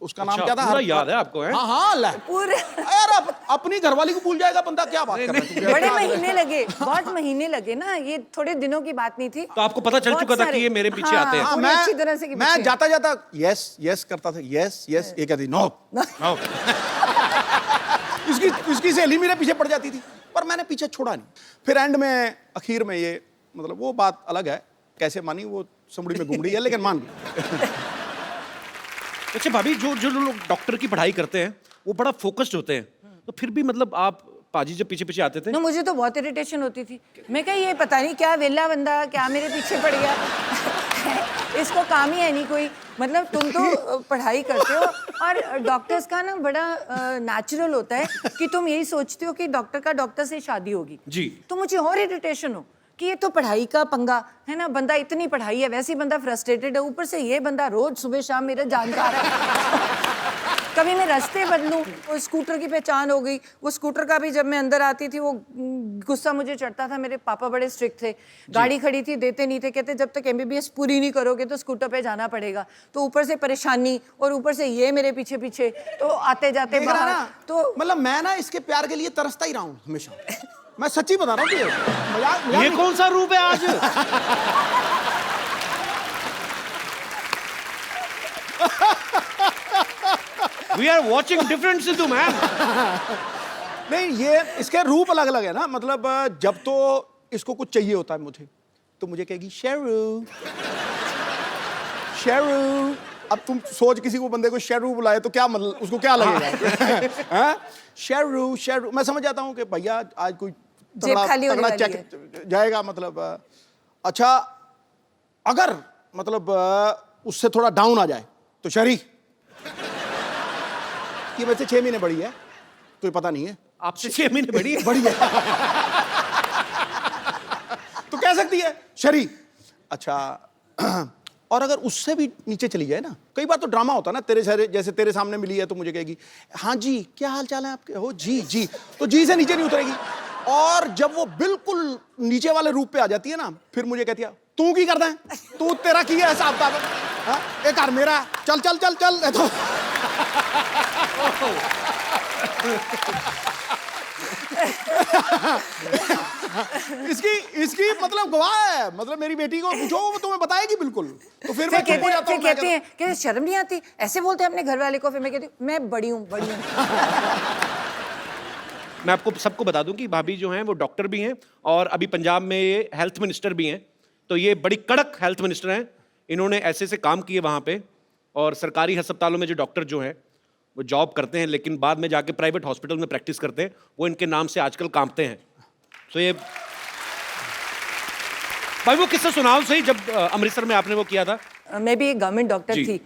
S4: उसका नाम क्या था?
S5: पूरा याद है आपको, है?
S4: हाँ हाँ, ले
S8: पूरे
S4: यार अपनी घरवाली को भूल जाएगा बंदा, क्या बात कर रहा है तू?
S8: बड़े महीने लगे, बहुत महीने लगे ना, ये थोड़े दिनों की बात नहीं थी।
S5: तो आपको पता चल
S8: बहुत
S5: चुका था
S8: सारे-
S5: कि ये मेरे पीछे
S8: हाँ,
S5: आते हैं।
S8: पूरी अच्छी तरह से कि
S4: मैं
S8: पीछे।
S4: जाता जाता यस यस करता था, यस यस, ये कहती नो। इसकी सहेली मेरे पीछे पड़ जाती थी, पर मैंने पीछे छोड़ा नहीं। फिर एंड में आखिर में ये मतलब वो बात अलग है, कैसे मानी वो सुमड़ी में घुमड़ी है, लेकिन मान गई।
S5: अच्छा भाभी, जो जो लोग डॉक्टर की पढ़ाई करते हैं वो बड़ा फोकस्ड होते हैं, तो फिर भी मतलब आप पाजी जब पीछे पीछे आते थे?
S8: ना मुझे तो बहुत इरिटेशन होती थी। मैं कहा ये पता नहीं क्या वेला बंदा क्या मेरे पीछे पड़ गया। इसको काम ही है नहीं कोई। मतलब तुम तो पढ़ाई करते हो और डॉक्टर्स का ना बड़ा नेचुरल होता है कि तुम यही सोचते हो कि डॉक्टर का डॉक्टर से शादी होगी
S5: जी।
S8: तो मुझे और इरिटेशन हो कि ये तो पढ़ाई का पंगा है ना, बंदा इतनी पढ़ाई है, वैसे ही बंदा फ्रस्ट्रेटेड है, ऊपर से ये बंदा रोज सुबह शाम मेरा जानकार है। कभी मैं रास्ते बदलूं, वो स्कूटर की पहचान हो गई। वो स्कूटर का भी जब मैं अंदर आती थी वो गुस्सा मुझे चढ़ता था। मेरे पापा बड़े स्ट्रिक्ट थे, गाड़ी खड़ी थी देते नहीं थे, कहते जब तक MBBS पूरी नहीं करोगे तो स्कूटर पे जाना पड़ेगा। तो ऊपर से परेशानी और ऊपर से ये मेरे पीछे पीछे, तो आते जाते
S4: देख रहा
S8: बाहर
S4: ना,
S8: तो
S4: मतलब मैं ना इसके प्यार के लिए तरसता ही रहा हूँ हमेशा। मैं सच्ची बता रहा हूँ, मजाक
S5: ये
S4: नहीं।
S5: कौन सा रूप है आज? We are watching different Sidhu, man.
S4: नहीं, ये इसके रूप अलग अलग है ना। मतलब जब तो इसको कुछ चाहिए होता है मुझे, तो मुझे कहेगी शेरू शेरू। अब तुम सोच किसी को बंदे को शेरू बुलाए तो क्या मतलब उसको क्या लगेगा? हाँ? शेरू शेरू, मैं समझ जाता हूँ कि भैया आज कोई
S8: जेब खाली होने वाली
S4: चेक जाएगा। मतलब अच्छा, अगर मतलब उससे थोड़ा डाउन आ जाए तो शरी, ये वैसे 6 महीने बड़ी है तो ये पता नहीं है,
S5: आपसे 6 महीने बड़ी है?
S4: बड़ी है तो कह सकती है शरी। अच्छा, और अगर उससे भी नीचे चली जाए ना, कई बार तो ड्रामा होता है ना, तेरे सारे जैसे तेरे सामने मिली है तो मुझे कहेगी हाँ जी क्या हाल चाल है आपके, हो जी जी, तो जी से नीचे नहीं उतरेगी। और जब वो बिल्कुल नीचे वाले रूप पे आ जाती है ना, फिर मुझे कहती है तू की करता है, तू तेरा की है हिसाब किताब, हाँ एक कार मेरा, चल चल चल चल। तो इसकी इसकी मतलब गवाह है, मतलब मेरी बेटी को पूछो वो तुम्हें बताएगी बिल्कुल। तो फिर मैं चुप हो जाता हूं,
S8: कहते हैं कि शर्म नहीं आती, ऐसे बोलते हैं अपने घर वाले को। फिर मैं कहती हूँ मैं बड़ी हूँ बड़ी हूँ।
S5: मैं आपको सबको बता दूं कि भाभी जो हैं वो डॉक्टर भी हैं और अभी पंजाब में ये हेल्थ मिनिस्टर भी हैं। तो ये बड़ी कड़क हेल्थ मिनिस्टर हैं। इन्होंने ऐसे ऐसे काम किए वहाँ पे, और सरकारी अस्पतालों में जो डॉक्टर जो हैं वो जॉब करते हैं लेकिन बाद में जाके प्राइवेट हॉस्पिटल में प्रैक्टिस करते हैं, वो इनके नाम से आजकल कांपते हैं। तो ये भाई वो किस्सा सुनाओ सही, जब अमृतसर में आपने वो किया था।
S8: मैं भी एक गवर्नमेंट डॉक्टर
S5: जी।
S8: थी।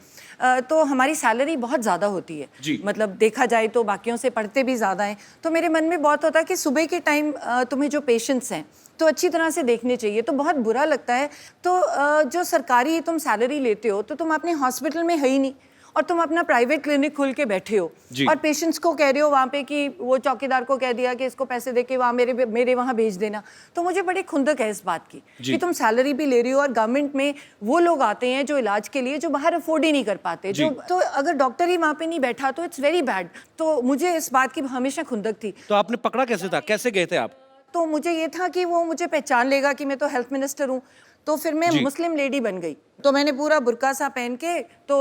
S8: तो हमारी सैलरी बहुत ज़्यादा होती है
S5: जी।
S8: मतलब देखा जाए तो बाकियों से पढ़ते भी ज़्यादा हैं। तो मेरे मन में बहुत होता है कि सुबह के टाइम तुम्हें जो पेशेंट्स हैं तो अच्छी तरह से देखने चाहिए। तो बहुत बुरा लगता है। तो जो सरकारी तुम सैलरी लेते हो तो तुम अपने हॉस्पिटल में है ही नहीं और तुम अपना प्राइवेट क्लिनिक खोल के बैठे हो
S5: जी।
S8: और पेशेंट्स को कह रहे हो वहाँ पे कि वो चौकीदार को कह दिया कि इसको पैसे दे के वहाँ मेरे वहाँ भेज देना। तो मुझे बड़ी खुंदक है इस बात की कि तुम सैलरी भी ले रही हो और गवर्नमेंट में वो लोग आते हैं जो इलाज के लिए जो बाहर अफोर्ड ही नहीं कर पाते। जो तो अगर डॉक्टर ही वहाँ पे नहीं बैठा तो इट्स वेरी बैड। तो मुझे इस बात की हमेशा खुंदक थी।
S5: तो आपने पकड़ा कैसे था, कैसे गए थे आप?
S8: तो मुझे ये था कि वो मुझे पहचान लेगा कि मैं तो हेल्थ मिनिस्टर हूँ। तो फिर मैं मुस्लिम लेडी बन गई। तो मैंने पूरा बुर्का सा पहन के तो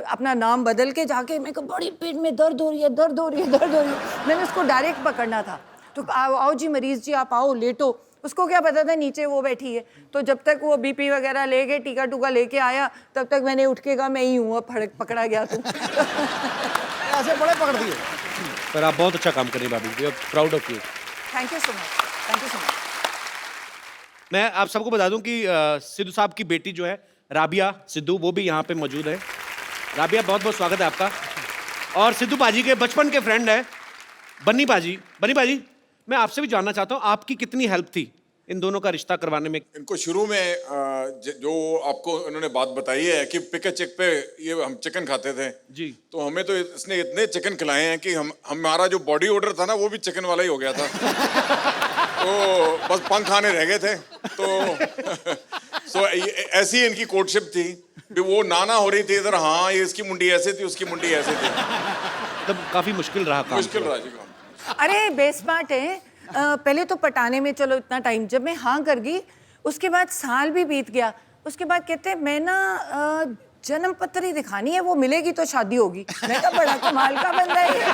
S8: अपना नाम बदल के जाके मैं बड़ी पेट में दर्द हो रही है दर्द हो रही है दर्द हो रही है। मैंने उसको डायरेक्ट पकड़ना था। तो आओ जी मरीज जी आप आओ लेटो। उसको क्या पता था नीचे वो बैठी है। तो जब तक वो BP वगैरह लेके टीका टूका लेके आया तब तक मैंने उठ के कहा मैं ही हूँ, पकड़ा गया तू।
S4: ऐसे बड़े पकड़ दिए।
S5: पर आप बहुत अच्छा काम कर रही हैं भाभी, we are proud of you.
S8: Thank you so much, thank you so much.
S5: मैं आप सबको बता दूं कि सिद्धू साहब की बेटी जो है राबिया सिद्धू, वो भी यहाँ पे मौजूद है। राबिया बहुत बहुत स्वागत है आपका। और सिद्धू पाजी के बचपन के फ्रेंड है बन्नी पाजी। बन्नी पाजी, मैं आपसे भी जानना चाहता हूँ आपकी कितनी हेल्प थी इन दोनों का रिश्ता करवाने में?
S9: इनको शुरू में जो आपको उन्होंने बात बताई है कि पिक चेक पे ये हम चिकन खाते थे
S5: जी।
S9: तो हमें तो इसने इतने चिकन खिलाए हैं कि हमारा जो बॉडी ऑर्डर था ना वो भी चिकन वाला ही हो गया था। तो बस पंख आने रह गए थे। तो ऐसी इनकी कोर्टशिप थी भी वो नाना हो रही थी इधर, हाँ ये इसकी मुंडी ऐसे थी, उसकी मुंडी ऐसे थी।
S5: तब काफी मुश्किल रहा काम।
S9: मुश्किल रहा जी काम।
S8: अरे बेस्मार्ट है। पहले तो पटाने में चलो इतना टाइम, जब मैं हाँ कर गई उसके बाद साल भी बीत गया। उसके बाद कहते मैं ना जन्म पत्र ही दिखानी है, वो मिलेगी तो शादी होगी। मैं कहा बड़ा कमाल का बंदा है ये।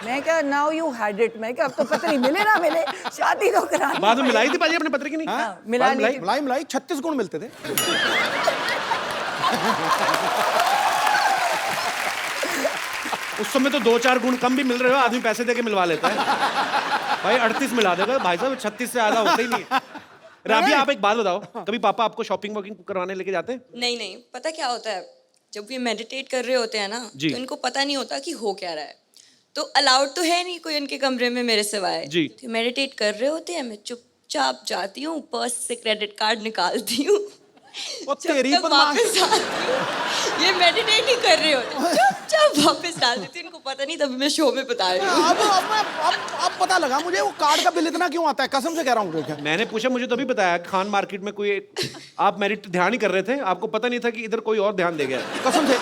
S8: मैं कहा नाउ यू हैड इट। मैं कहा अब तो पत्र ही मिले ना मिले, शादी तो करा।
S5: बाद में मिलाई थी पाजी अपने पत्र की नहीं?
S8: हाँ, मिला ली।
S4: मलाई 36 गुण मिलते थे।
S5: उस समय तो 2-4 गुण कम भी मिल रहे हो, आदमी पैसे देके मिलवा लेता है। भाई 38 मिला देगा भाई साहब, 36 से ज्यादा होता ही नहीं है। राबिया आप एक बात बताओ, कभी पापा आपको शॉपिंग वॉकिंग करवाने लेके जाते हैं?
S10: नहीं नहीं, पता क्या होता है, जब ये मेडिटेट कर रहे होते हैं ना,
S5: जी।
S10: तो इनको पता नहीं होता कि हो क्या रहा है। तो अलाउड तो है नहीं कोई उनके कमरे में मेरे सिवाय।
S5: जी।
S10: तो मेडिटेट कर रहे होते हैं, मैं चुपचाप जाती हूँ, पर्स से क्रेडिट कार्ड निकालती हूँ,
S4: वो
S10: जब
S4: तेरी
S10: तक
S4: बदमाश।
S10: वापस आती हूँ, ये मेडिटेट ही कर रहे होते, चुपचाप वापस डाल देती हूँ। इनको पता नहीं, तभी मैं शो में बता रही हूँ।
S4: अब पता लगा मुझे वो कार्ड का बिल इतना क्यों आता है, कसम से कह रहा हूँ।
S5: मैंने पूछा, मुझे तो अभी बताया खान मार्केट में कोई आप मेरिट ध्यान ही कर रहे थे, आपको पता नहीं था कि इधर कोई और ध्यान दे गया।
S4: कसम से।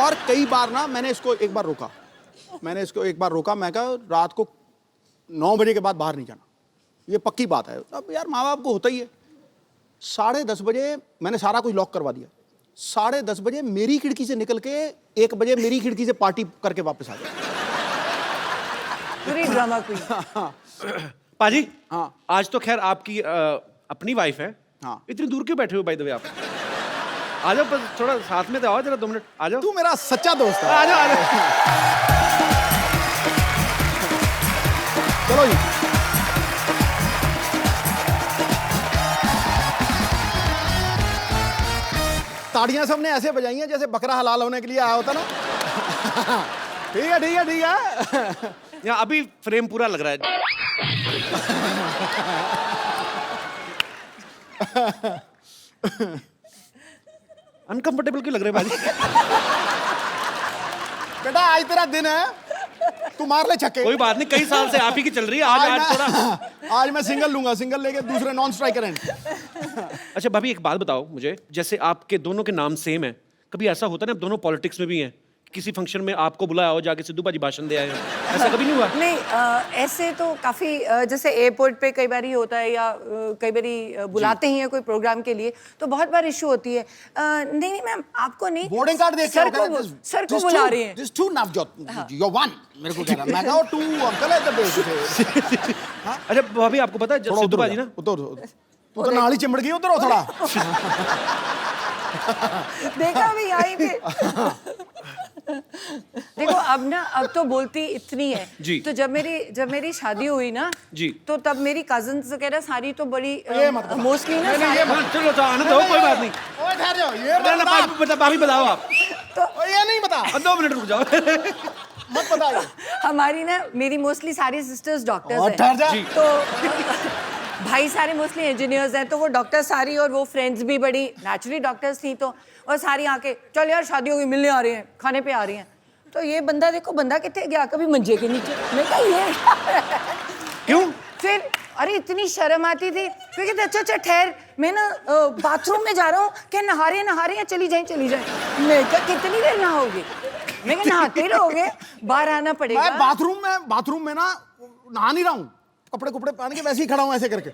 S4: और कई बार ना मैंने इसको एक बार रोका, मैं कहा रात को 9 बजे के बाद बाहर नहीं जाना, ये पक्की बात है। अब यार माँ बाप को होता ही है। 10:30 बजे मैंने सारा कुछ लॉक करवा दिया। 10:30 बजे मेरी खिड़की से निकल के 1 बजे मेरी खिड़की से पार्टी करके वापस आ गया।
S8: पूरी ड्रामा क्वीन।
S5: पाजी
S4: हाँ।
S5: आज तो खैर आपकी अपनी वाइफ है।
S4: हाँ।
S5: इतनी दूर क्यों बैठे हो बाय द वे आप? आ जाओ, बस थोड़ा साथ में तो आओ, जरा 2 मिनट आ जाओ।
S4: तू मेरा सच्चा दोस्त है।
S5: आ जाओ, आ जाओ।
S4: चलो जी। ताड़ियां सबने ऐसे बजाई हैं जैसे बकरा हलाल होने के लिए आया होता ना। ठीक है ठीक है ठीक है।
S5: यहाँ अभी फ्रेम पूरा लग रहा है। अनकंफर्टेबल क्यों लग रहे हैं भाजी?
S4: बेटा आज तेरा दिन है, तू मार ले छक्के।
S5: कोई बात नहीं, कई साल से आप ही की चल रही है। आज थोड़ा
S4: आज मैं सिंगल लूंगा, सिंगल लेके दूसरे नॉन स्ट्राइकर एंड।
S5: अच्छा भाभी एक बात बताओ मुझे, जैसे आपके दोनों के नाम सेम है, कभी ऐसा होता है ना, आप दोनों पॉलिटिक्स में भी हैं, किसी फंक्शन में आपको बुलाया हो, जाके सिद्धू बाजी भाषण दे आए हो, ऐसा कभी नहीं हुआ?
S8: नहीं, ऐसे तो काफ़ी जैसे एयरपोर्ट पे कई बार ही होता है, या कई बार बुलाते ही हैं कोई प्रोग्राम के लिए, तो बहुत बार इशू होती है। नहीं नहीं मैम, आपको नहीं,
S4: बोर्डिंग कार्ड देख
S8: सर को बुला रहे हैं।
S4: This to Navjot, you won मेरे को कह रहा, मैं कहा टू अंकल है इधर।
S5: अच्छा भाभी आपको पता है सिद्धू बाजी ना,
S4: उधर तू तो नाली चिमड़ गई, उधर हो थोड़ा।
S8: देखा अभी यहीं पे। देखो अब तो बोलती इतनी है
S5: जी।
S8: तो जब मेरी शादी हुई ना
S5: जी,
S8: तो तब मेरी कजिन्स वगैरह सारी तो बड़ी मोस्टली ना
S5: चलो तो आने दो, कोई बात नहीं।
S4: ओए ठहर जाओ, ये
S5: भाभी बताओ आप।
S4: तो ये नहीं बता,
S5: 2 मिनट रुक जाओ।
S4: मत बताइए।
S8: हमारी ना मेरी मोस्टली सारी सिस्टर्स डॉक्टर्स
S4: और ठहर जा।
S8: हैं, तो भाई सारे मोस्टली इंजीनियर्स हैं, तो वो डॉक्टर सारी, और वो फ्रेंड्स भी बड़ी नेचुरली डॉक्टर्स थी, तो और सारी आके चल यार शादी होगी, मिलने आ रही हैं, खाने पे आ रही हैं। तो ये बंदा देखो, बंदा कितने गया, कभी मंजे के नीचे। मैं कहा ये
S5: क्यों?
S8: फिर अरे इतनी शर्म आती थी, फिर कहते अच्छा ठहर, मैं ना बाथरूम में जा रहा हूँ, क्या नहा रहे हैं, चली जाए। मैं कहा कितनी देर नहाओगे? मैं कहा नहाते रहोगे, बाहर आना पड़ेगा।
S4: मैं बाथरूम में ना नहा नहीं रहा हूँ, कपड़े पहन के वैसे ही खड़ा हूँ ऐसे करके।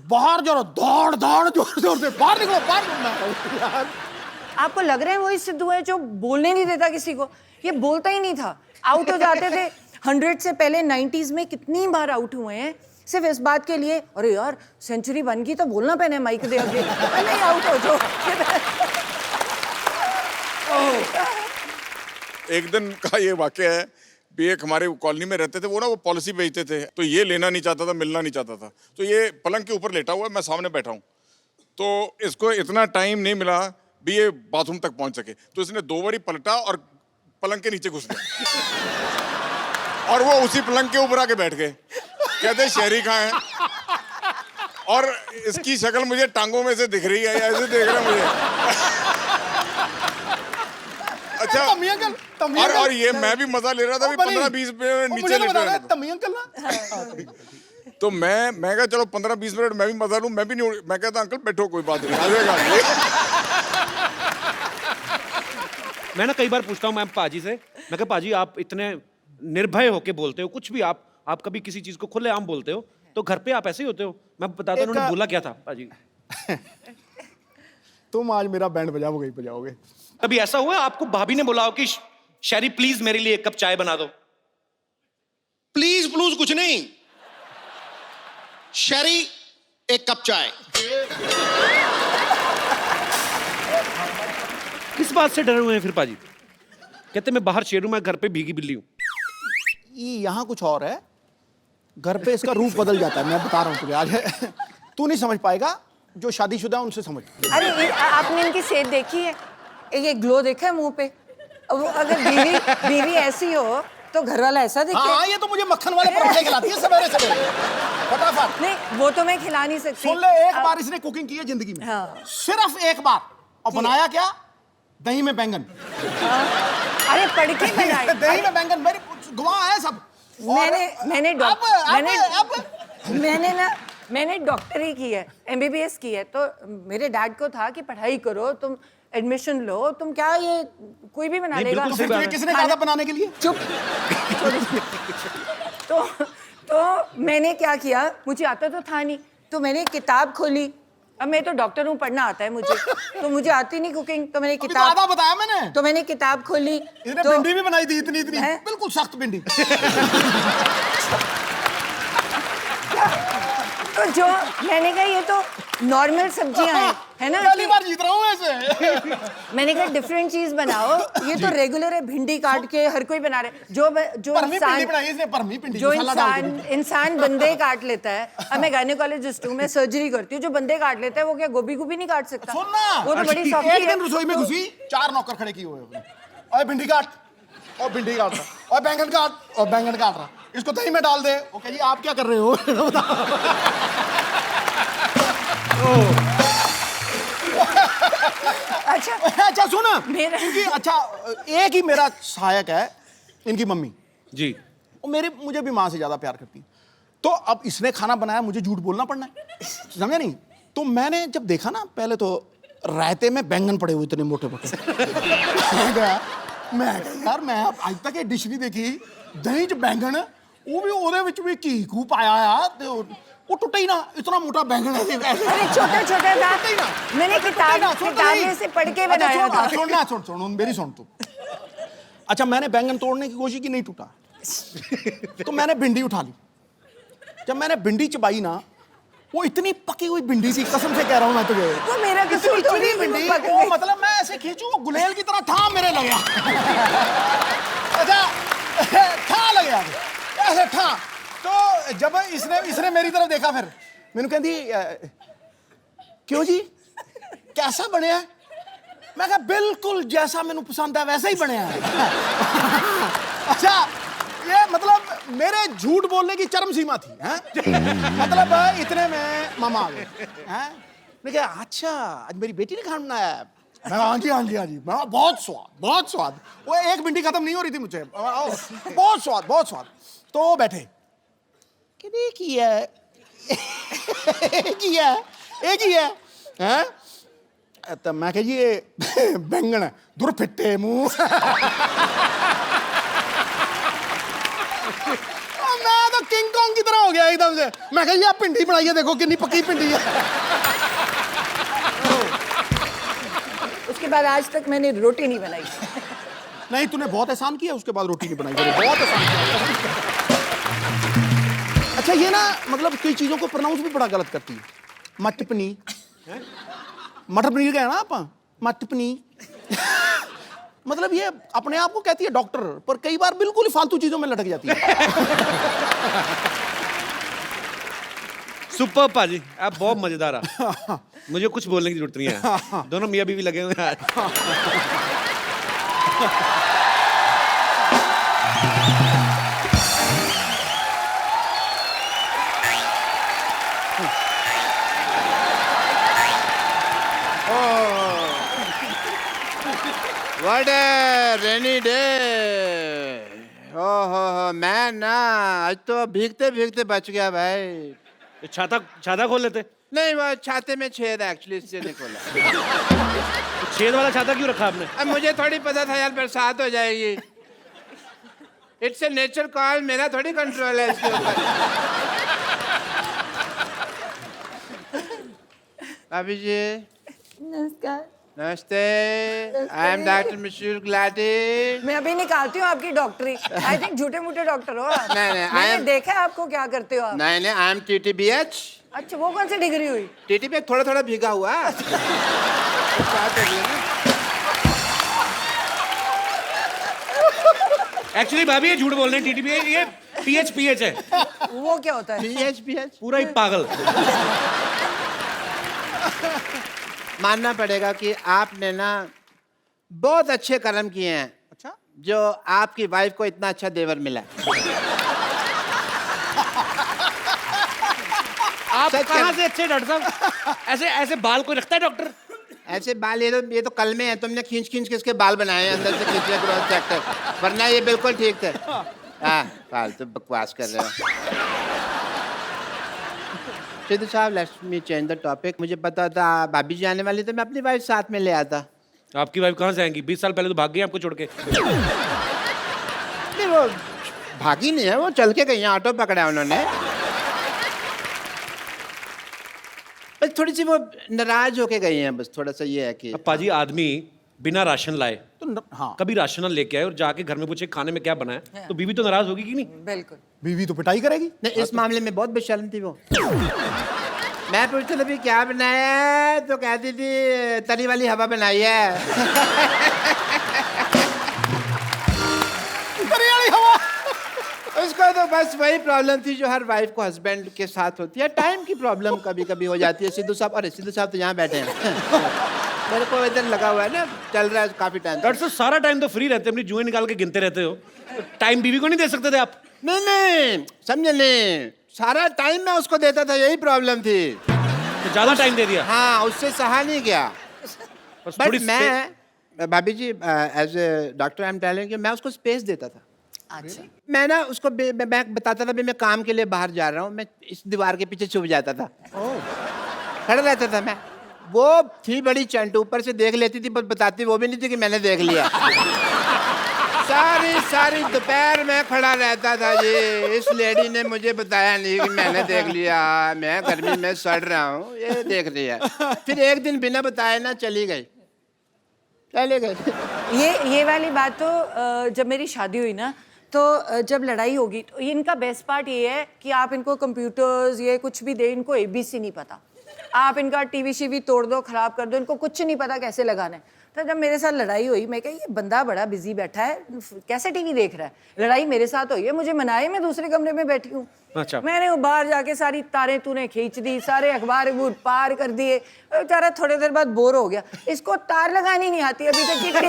S4: बाहर जरा दौड़ जोर से बाहर निकलो, बाहर।
S8: आपको लग रहा है वही सिद्धू है जो बोलने नहीं देता किसी को? ये बोलता ही नहीं था, आउट हो जाते थे। 100 से पहले 90s में कितनी बार आउट हुए हैं सिर्फ इस बात के लिए, अरे यार सेंचुरी बन गई तो बोलना पैने माइक दे आगे, नहीं आउट हो जो।
S9: एक दिन का ये वाकया है भी, एक हमारे कॉलोनी में रहते थे, वो ना वो पॉलिसी बेचते थे, तो ये लेना नहीं चाहता था, मिलना नहीं चाहता था, तो ये पलंग के ऊपर लेटा हुआ है, मैं सामने बैठा हूँ, तो इसको इतना टाइम नहीं मिला भी ये बाथरूम तक पहुंच सके, तो इसने 2 बारी पलटा और पलंग के नीचे घुस गया, और वो उसी पलंग के ऊपर आके बैठ गए। कहते शहरी कहाँ है, और इसकी शक्ल मुझे टांगों में से दिख रही है, ऐसे देख रहा है मुझे। अच्छा, और ये मैं भी मजा ले रहा था, 15-20 मिनट नीचे लेटा रहा था।
S4: तमी अंकल ना
S9: तो मैं कहा चलो 15-20 मिनट मैं भी मजा लूं, मैं भी नहीं मैं कहता अंकल बैठो कोई बात नहीं, आ जाएगा।
S5: मैं ना कई बार पूछता हूँ मैं पाजी से, मैं कहा पाजी आप इतने निर्भय होके बोलते हो, कुछ भी आप कभी किसी चीज को खुलेआम बोलते हो, तो घर पे आप ऐसे ही होते हो? मैं बताता हूँ उन्होंने बोला क्या था पाजी।
S4: तुम आज मेरा बैंड बजाओगे ही बजाओगे।
S5: कभी ऐसा हुआ आपको भाभी ने बोला हो कि शैरी प्लीज मेरे लिए एक कप चाय बना दो?
S7: प्लीज प्लूज कुछ नहीं, शरी एक कप चाय।
S5: किस बात से डरे हुए हैं फिर पाजी? कहते मैं बाहर शेर हूं, मैं घर पे भीगी बिल्ली हूं।
S4: यहाँ कुछ और है, घर पे इसका रूप बदल जाता है। मैं बता रहा हूँ तुझे आज। तू नहीं समझ पाएगा, जो शादीशुदा है उनसे समझ।
S8: अरे आपने इनकी सेहत देखी है? ये ग्लो देखा है मुंह पे? अब अगर बीवी ऐसी हो तो घर वाला ऐसा दिखे?
S4: हाँ, ये तो मुझे मक्खन वाले पराठे खिलाती है सवेरे सवेरे फटाफट।
S8: नहीं वो तो मैं खिला नहीं सकती।
S4: सुन ले, एक बार इसने कुकिंग की है जिंदगी में।
S8: हाँ।
S4: सिर्फ एक बार, और बनाया क्या? दही में बैंगन।
S8: अरे पढ़ के बनाई।
S4: दही में बैंगन, मेरी गवाह है सब।
S8: मैंने डॉक्टरी की है, MBBS की है, तो मेरे डैड को था कि पढ़ाई करो, तुम एडमिशन लो, तुम क्या ये कोई भी बना लेगा।
S4: तो फिर किसने कहा था बनाने के लिए?
S8: चुप। तो मैंने क्या किया, मुझे आता तो था नहीं, तो मैंने किताब खोली। अब मैं तो डॉक्टर हूँ, पढ़ना आता है मुझे, तो मुझे आती नहीं कुकिंग, तो मैंने किताब
S4: आधा बताया मैंने।
S8: तो मैंने किताब खोली।
S4: इसने भिंडी भी बनाई थी, इतनी बिल्कुल सख्त भिंडी।
S8: तो जो मैंने कहा ये तो नॉर्मल सब्जियां हैं, है ना?
S4: पहली बार जीत रहा हूँ ऐसे।
S8: मैंने कहा डिफरेंट चीज बनाओ, ये तो रेगुलर है, भिंडी काट के हर कोई बना रहे। जो इंसान बंदे काट लेता है। अब मैं गायनेकोलॉजिस्ट हूँ, मैं सर्जरी करती हूँ, जो बंदे काट लेता है वो क्या गोभी को भी नहीं काट सकता? वो तो बड़ी सॉफ्ट है।
S4: एक दिन रसोई में घुसी, 4 नौकर खड़े किए हुए, और भिंडी काट, और भिंडी काट रहा, और बैंगन काट, और बैंगन काट रहा, इसको दही में डाल दे। ओके जी, आप क्या कर रहे हो? अच्छा सुन, इनकी अच्छा एक ही मेरा सहायक है, इनकी मम्मी
S5: जी।
S4: वो मुझे भी माँ से ज्यादा प्यार करती है। तो अब इसने खाना बनाया, मुझे झूठ बोलना पड़ना है, समझा नहीं? तो मैंने जब देखा ना, पहले तो रायते में बैंगन पड़े हुए इतने मोटे मोटे। मैं यार मैं आज तक ये डिश नहीं देखी, दही च बैंगन, वो भी ਉਹਦੇ ਵਿੱਚ ਵੀ ਘੀ ਘੂ ਪਾਇਆ ਆ, ਤੇ वो टूटा ही ना, इतना मोटा बैंगन है।
S8: अरे छोटा छोटा था, मैंने किताब से पढ़ के बनाया था।
S4: सुन मेरी सुन तू। अच्छा, मैंने बैंगन तोड़ने की कोशिश की, नहीं टूटा। तो मैंने भिंडी उठा ली। जब मैंने भिंडी चबाई ना, वो इतनी पकी हुई भिंडी थी, कसम से कह रहा हूँ मैं तुझे।
S8: वो मेरा कसूर तो नहीं,
S4: भिंडी वो मतलब मैं ऐसे खींचू, वो गुलेल की तरह था मेरे लगा। अच्छा था लगा ऐसे था। तो जब इसने मेरी तरफ देखा, फिर मैंने कहती क्यों जी कैसा बनया? मैं कहा बिल्कुल जैसा मैंने पसंद है वैसा ही बनया है। अच्छा, ये मतलब मेरे झूठ बोलने की चरम सीमा थी, हैं? मतलब इतने में मामा आ गए, हैं? मैं कहा अच्छा आज मेरी बेटी ने खाना बनाया है? मैं हाँ जी हाँ जी हाँ जी। मैं बहुत स्वाद। वो एक भिंडी खत्म नहीं हो रही थी मुझे, बहुत स्वाद। तो बैठे कि एक ही है, हैं? तो मैं कह जी ये बैंगन है, दूर फिट्टे मुंह। मैं तो किंग कॉन्ग की तरह हो गया एकदम से। मैं कह जी आप भिंडी बनाई है, देखो कितनी पक्की भिंडी है।
S8: उसके बाद आज तक मैंने रोटी नहीं बनाई।
S4: नहीं, तूने बहुत एहसान किया, उसके बाद रोटी नहीं बनाई, बहुत एहसान किया। अच्छा, ये ना मतलब कई चीजों को प्रोनाउंस भी बड़ा गलत करती है। मटर पनीर, मटर पनीर गया ना आप, मटर पनीर। मतलब ये अपने आप को कहती है डॉक्टर, पर कई बार बिल्कुल ही फालतू चीजों में लटक जाती है।
S5: सुपर पाजी, आप बहुत मजेदार है। मुझे कुछ बोलने की जरूरत नहीं है, दोनों मियां बीवी लगे हुए हैं।
S1: What a rainy day. हो मैं ना आज तो भीगते भीगते बच गया भाई।
S5: तो छाता छाता खोल लेते।
S1: नहीं वो छाते में छेद है एक्चुअली, इससे नहीं खोला।
S5: तो छेद वाला छाता क्यों रखा आपने?
S1: अब मुझे थोड़ी पता था यार बरसात हो जाएगी। इट्स ए नेचर कॉल, मेरा थोड़ी कंट्रोल है इसके ऊपर। भाभी जी
S8: नमस्कार।
S1: नमस्ते, आई एम डॉक्टर मिश्र गुलाटी।
S8: मैं अभी निकालती हूँ आपकी डॉक्टरी। आई थिंक झूठे मूठे डॉक्टर हो आप।
S1: नहीं, I
S8: मैंने
S1: am-
S8: देखा है आपको क्या करते हो आप।
S1: नहीं नहीं, आई एम TTBH।
S8: अच्छा, वो कौन सी डिग्री हुई?
S1: TTB थोड़ा थोड़ा भीगा हुआ। बात हो गई ना।
S5: एक्चुअली भाभी ये झूठ बोल रहे हैं। टीटीपी ये PH है।
S8: वो क्या होता है?
S1: PH
S5: पूरा ही पागल।
S1: मानना पड़ेगा कि आपने ना बहुत अच्छे कर्म किए हैं।
S4: अच्छा,
S1: जो आपकी वाइफ को इतना अच्छा देवर मिला।
S5: आप
S1: सच
S5: कहाँ
S1: है।
S5: से अच्छे डॉक्टर साहब? ऐसे ऐसे बाल कोई रखता है डॉक्टर?
S1: ऐसे बाल ये तो कल में है, तुमने खींच खींच के इसके बाल बनाए हैं अंदर से खींचे क्रॉस सेक्टर, वरना ये बिल्कुल ठीक थे। हाँ फालतू बकवास कर रहे हो। सिद्धू साहब let's me change the topic. मुझे पता था भाभी जी आने वाली, तो मैं अपनी वाइफ साथ में ले आता।
S5: आपकी वाइफ कहाँ से आएंगी? 20 साल पहले तो भाग गई आपको छोड़ के।
S1: नहीं वो भागी नहीं है, वो चल के गई है, ऑटो पकड़ा उन्होंने। बस थोड़ी सी वो नाराज होके गई हैं, बस थोड़ा सा ये है कि
S5: अब पाजी आदमी बिना राशन लाए
S4: तो हाँ,
S5: कभी राशन लेके आए और जाके घर में पूछे खाने में क्या बना है, तो बीवी तो नाराज होगी कि नहीं?
S8: बिल्कुल।
S4: बीवी तो पिटाई करेगी।
S1: नहीं, इस मामले में बहुत बेशर्म थी वो। मैं पूछता था भी क्या बनाया है, तो कहती थी तरी वाली हवा बनाई है।
S4: तरी वाली हवा।
S1: उसको तो बस वही प्रॉब्लम थी जो हर वाइफ को हस्बैंड के साथ होती है, टाइम की प्रॉब्लम कभी कभी हो जाती है। सिद्धू साहब, अरे सिद्धू साहब तो यहाँ बैठे हैं। मेरे को इधर लगा हुआ है ना, चल रहा है काफी टाइम।
S5: डॉक्टर साहब सारा टाइम तो फ्री रहते, अपनी जुएं निकाल के गिनते रहते हो, टाइम बीवी को नहीं दे सकते थे आप?
S1: नहीं समझे नहीं, सारा टाइम मैं उसको देता था, यही प्रॉब्लम थी।
S5: तो ज्यादा टाइम दे दिया?
S1: हाँ, उससे सहा नहीं गया।
S5: बस
S1: बट
S5: थोड़ी
S1: मैं भाभी जी as a doctor I am telling you, मैं उसको स्पेस देता था।
S8: अच्छा,
S1: मैं ना उसको मैं बताता था भी मैं काम के लिए बाहर जा रहा हूँ, मैं इस दीवार के पीछे छुप जाता था, खड़ा रहता था मैं। वो थी बड़ी चंट, ऊपर से देख लेती थी, बस बताती वो भी नहीं थी कि मैंने देख लिया। सारी दोपहर में खड़ा रहता था जी। इस लेडी ने मुझे बताया नहीं कि मैंने देख लिया, मैं गर्मी में सड़ रहा हूँ, ये देख लिया। फिर एक दिन बिना बताए ना चली गई।
S8: ये वाली बात तो जब मेरी शादी हुई ना, तो जब लड़ाई होगी तो इनका बेस्ट पार्ट ये है कि आप इनको कंप्यूटर्स ये कुछ भी दे, इनको ABC नहीं पता। आप इनका TV शीवी तोड़ दो, खराब कर दो, इनको कुछ नहीं पता कैसे लगाना है। तो जब मेरे साथ लड़ाई हुई, मैं कहा ये बंदा बड़ा बिजी बैठा है, कैसे TV देख रहा है। लड़ाई मेरे साथ हुई है, मुझे मनाए, मैं दूसरे कमरे में बैठी हूँ।
S5: अच्छा।
S8: मैंने वो बाहर जाके सारी तारें तूने खींच दी, सारे अखबार पार कर दिए। बेचारा थोड़ी देर बाद बोर हो गया, इसको तार लगानी नहीं आती अभी तक की TV।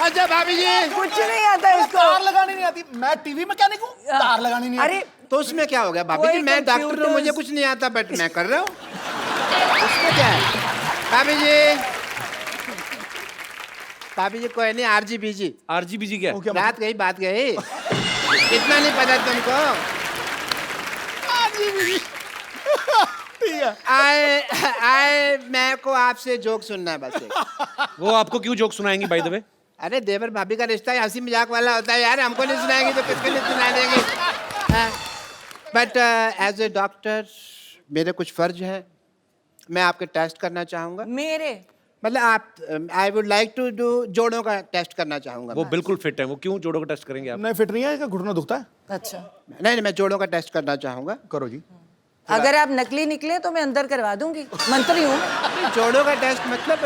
S1: अच्छा भाभी जी,
S8: कुछ नहीं आता इसको।
S4: तार लगानी नहीं आती? मैं टीवी मैकेनिक हूँ, तार लगानी नहीं आती।
S8: अरे
S1: तो उसमें क्या हो गया भाभी जी?
S8: कोई
S1: मैं डॉक्टर हूँ,
S8: computers-
S1: मुझे कुछ नहीं आता, बट मैं कर रहा हूँ, उसमें क्या है? भाभी जी, भाभी जी कोई नहीं,
S5: RGBG क्या है?
S1: बात गई इतना नहीं पता तुमको?
S4: ठीक है।
S1: आए मैं को आपसे जोक सुनना है बस एक।
S5: वो आपको क्यों जोक सुनाएंगी बाय द वे?
S1: अरे देवर भाभी का रिश्ता हंसी मजाक वाला होता है यार, हमको नहीं सुनाएंगी तो किसके लिए सुना देंगे? बट एज ए डॉक्टर मेरे कुछ फर्ज हैं, मैं आपके टेस्ट करना चाहूँगा।
S8: मेरे
S1: मतलब आप I would like to do जोड़ों का टेस्ट करना चाहूँगा।
S5: वो बिल्कुल फिट है, वो क्यों जोड़ों का टेस्ट करेंगे आप?
S4: नहीं फिट नहीं है, इसका घुटना दुखता है।
S8: अच्छा,
S1: नहीं मैं जोड़ों का टेस्ट करना चाहूँगा।
S4: करो जी।
S8: अगर आप नकली निकले तो मैं अंदर करवा दूंगी, मंत्री हूँ।
S1: जोड़ों का टेस्ट मतलब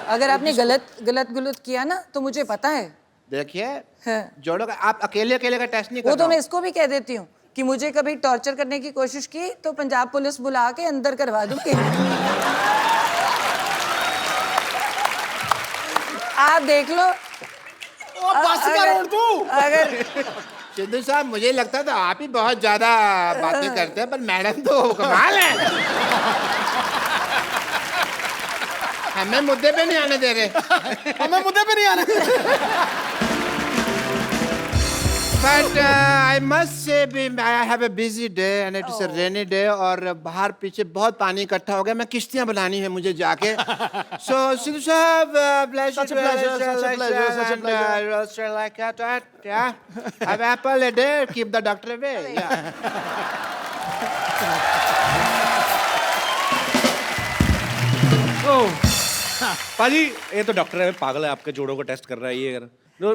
S8: अगर आपने गलत किया ना तो मुझे पता है।
S1: देखिए
S8: हाँ।
S1: जोड़ों का आप अकेले का टेस्ट नहीं
S8: वो
S1: करना।
S8: तो मैं इसको भी कह देती हूँ कि मुझे कभी टॉर्चर करने की कोशिश की तो पंजाब पुलिस बुला के अंदर करवा दूंगी। आप देख लो। अगर
S1: सिद्धू साहब मुझे लगता था आप ही बहुत ज्यादा बातें करते हैं, पर मैडम तो कमाल है, हमें मुद्दे पे नहीं आने दे रहे।
S4: हमें मुद्दे पे नहीं आने।
S1: But I must say, I have a busy day and it is a rainy day और बाहर पीछे बहुत पानी इकट्ठा हो गया. मैं किश्तियाँ बनानी है मुझे जाके. So Sidhu साहब,
S4: Such a pleasure, such a pleasure, such a pleasure.
S1: roaster like that, yeah. Have apple a day, keep the doctor away. Yeah.
S5: पाजी ये तो डॉक्टर है, पागल है, आपके जोड़ों को टेस्ट कर रहा है ये. अगर तो